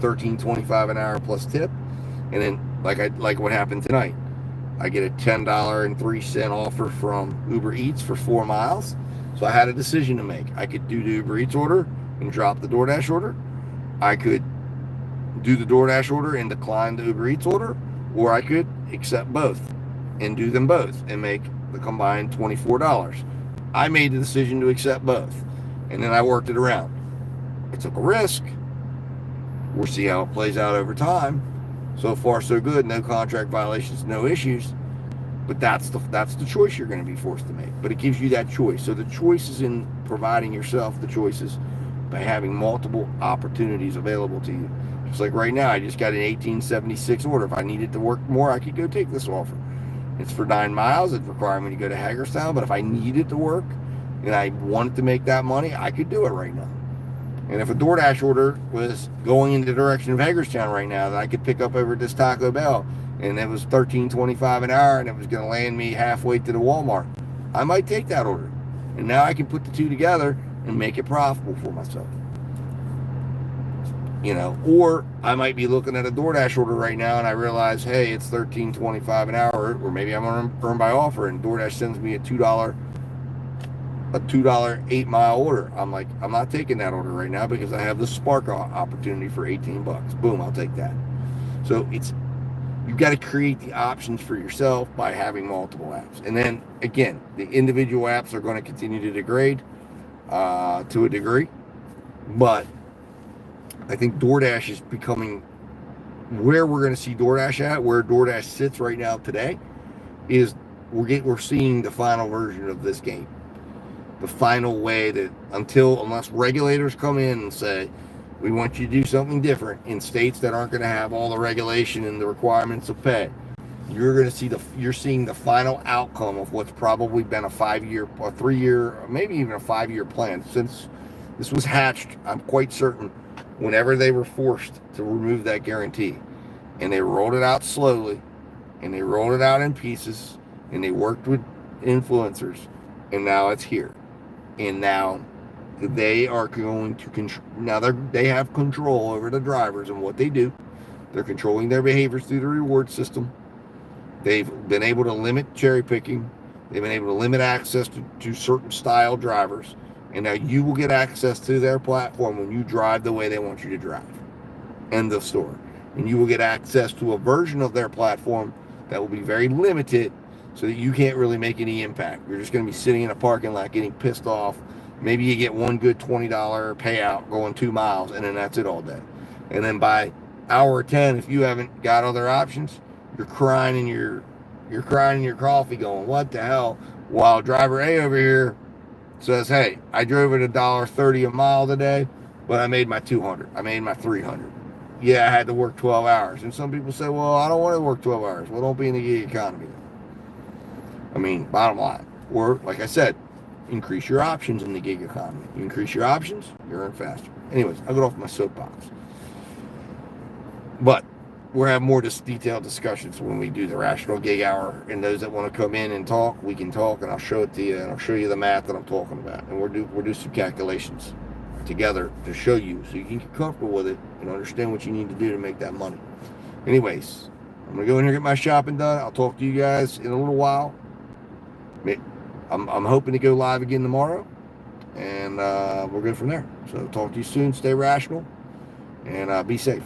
$13.25 an hour plus tip. And then like what happened tonight. I get a $10.03 offer from Uber Eats for 4 miles. So I had a decision to make. I could do the Uber Eats order and drop the DoorDash order. I could do the DoorDash order and decline the Uber Eats order, or I could accept both and do them both and make the combined $24. I made the decision to accept both, and then I worked it around. I took a risk. We'll see how it plays out over time. So far, so good. No contract violations, no issues. But that's the choice you're going to be forced to make. But it gives you that choice. So the choice is in providing yourself the choices by having multiple opportunities available to you. Just like right now, I just got an 1876 order. If I needed to work more, I could go take this offer. It's for 9 miles. It required me to go to Hagerstown. But if I needed to work and I wanted to make that money, I could do it right now. And if a DoorDash order was going in the direction of Hagerstown right now, that I could pick up over at this Taco Bell, and it was $13.25 an hour, and it was going to land me halfway to the Walmart, I might take that order. And now I can put the two together and make it profitable for myself. Or I might be looking at a DoorDash order right now, and I realize, hey, it's $13.25 an hour, or maybe I'm going to earn by offer, and DoorDash sends me a $2 8-mile order. I'm like, I'm not taking that order right now because I have the Spark opportunity for $18. Boom, I'll take that. So you've got to create the options for yourself by having multiple apps. And then again, the individual apps are going to continue to degrade to a degree, but I think DoorDash is becoming where we're going to see DoorDash at, where DoorDash sits right now today, is we're seeing the final version of this game. The final way that unless regulators come in and say, we want you to do something different in states that aren't going to have all the regulation and the requirements of pay, you're seeing the final outcome of what's probably been a 5-year or 3-year, maybe even a 5-year plan since this was hatched. I'm quite certain whenever they were forced to remove that guarantee, and they rolled it out slowly, and they rolled it out in pieces, and they worked with influencers, and now it's here. And now they are going to control. Now they have control over the drivers and what they do. They're controlling their behaviors through the reward system. They've been able to limit cherry picking. They've been able to limit access to certain style drivers. And now you will get access to their platform when you drive the way they want you to drive. End of story. And you will get access to a version of their platform that will be very limited, so that you can't really make any impact. You're just going to be sitting in a parking lot getting pissed off. Maybe you get one good $20 payout going 2 miles, and then that's it all day. And then by hour 10, if you haven't got other options, you're crying in your coffee going, what the hell? While driver A over here says, hey, I drove at $1.30 a mile today, but I made my 200. I made my 300. Yeah, I had to work 12 hours. And some people say, well, I don't want to work 12 hours. Well, don't be in the gig economy. I mean, bottom line. Or, like I said, increase your options in the gig economy. You increase your options, you earn faster. Anyways, I'll get off my soapbox. But we're having more detailed discussions when we do the rational gig hour. And those that want to come in and talk, we can talk, and I'll show it to you, and I'll show you the math that I'm talking about. And we'll do some calculations together to show you so you can get comfortable with it and understand what you need to do to make that money. Anyways, I'm going to go in here and get my shopping done. I'll talk to you guys in a little while. I'm hoping to go live again tomorrow, and we'll go from there. So talk to you soon. Stay rational, and be safe.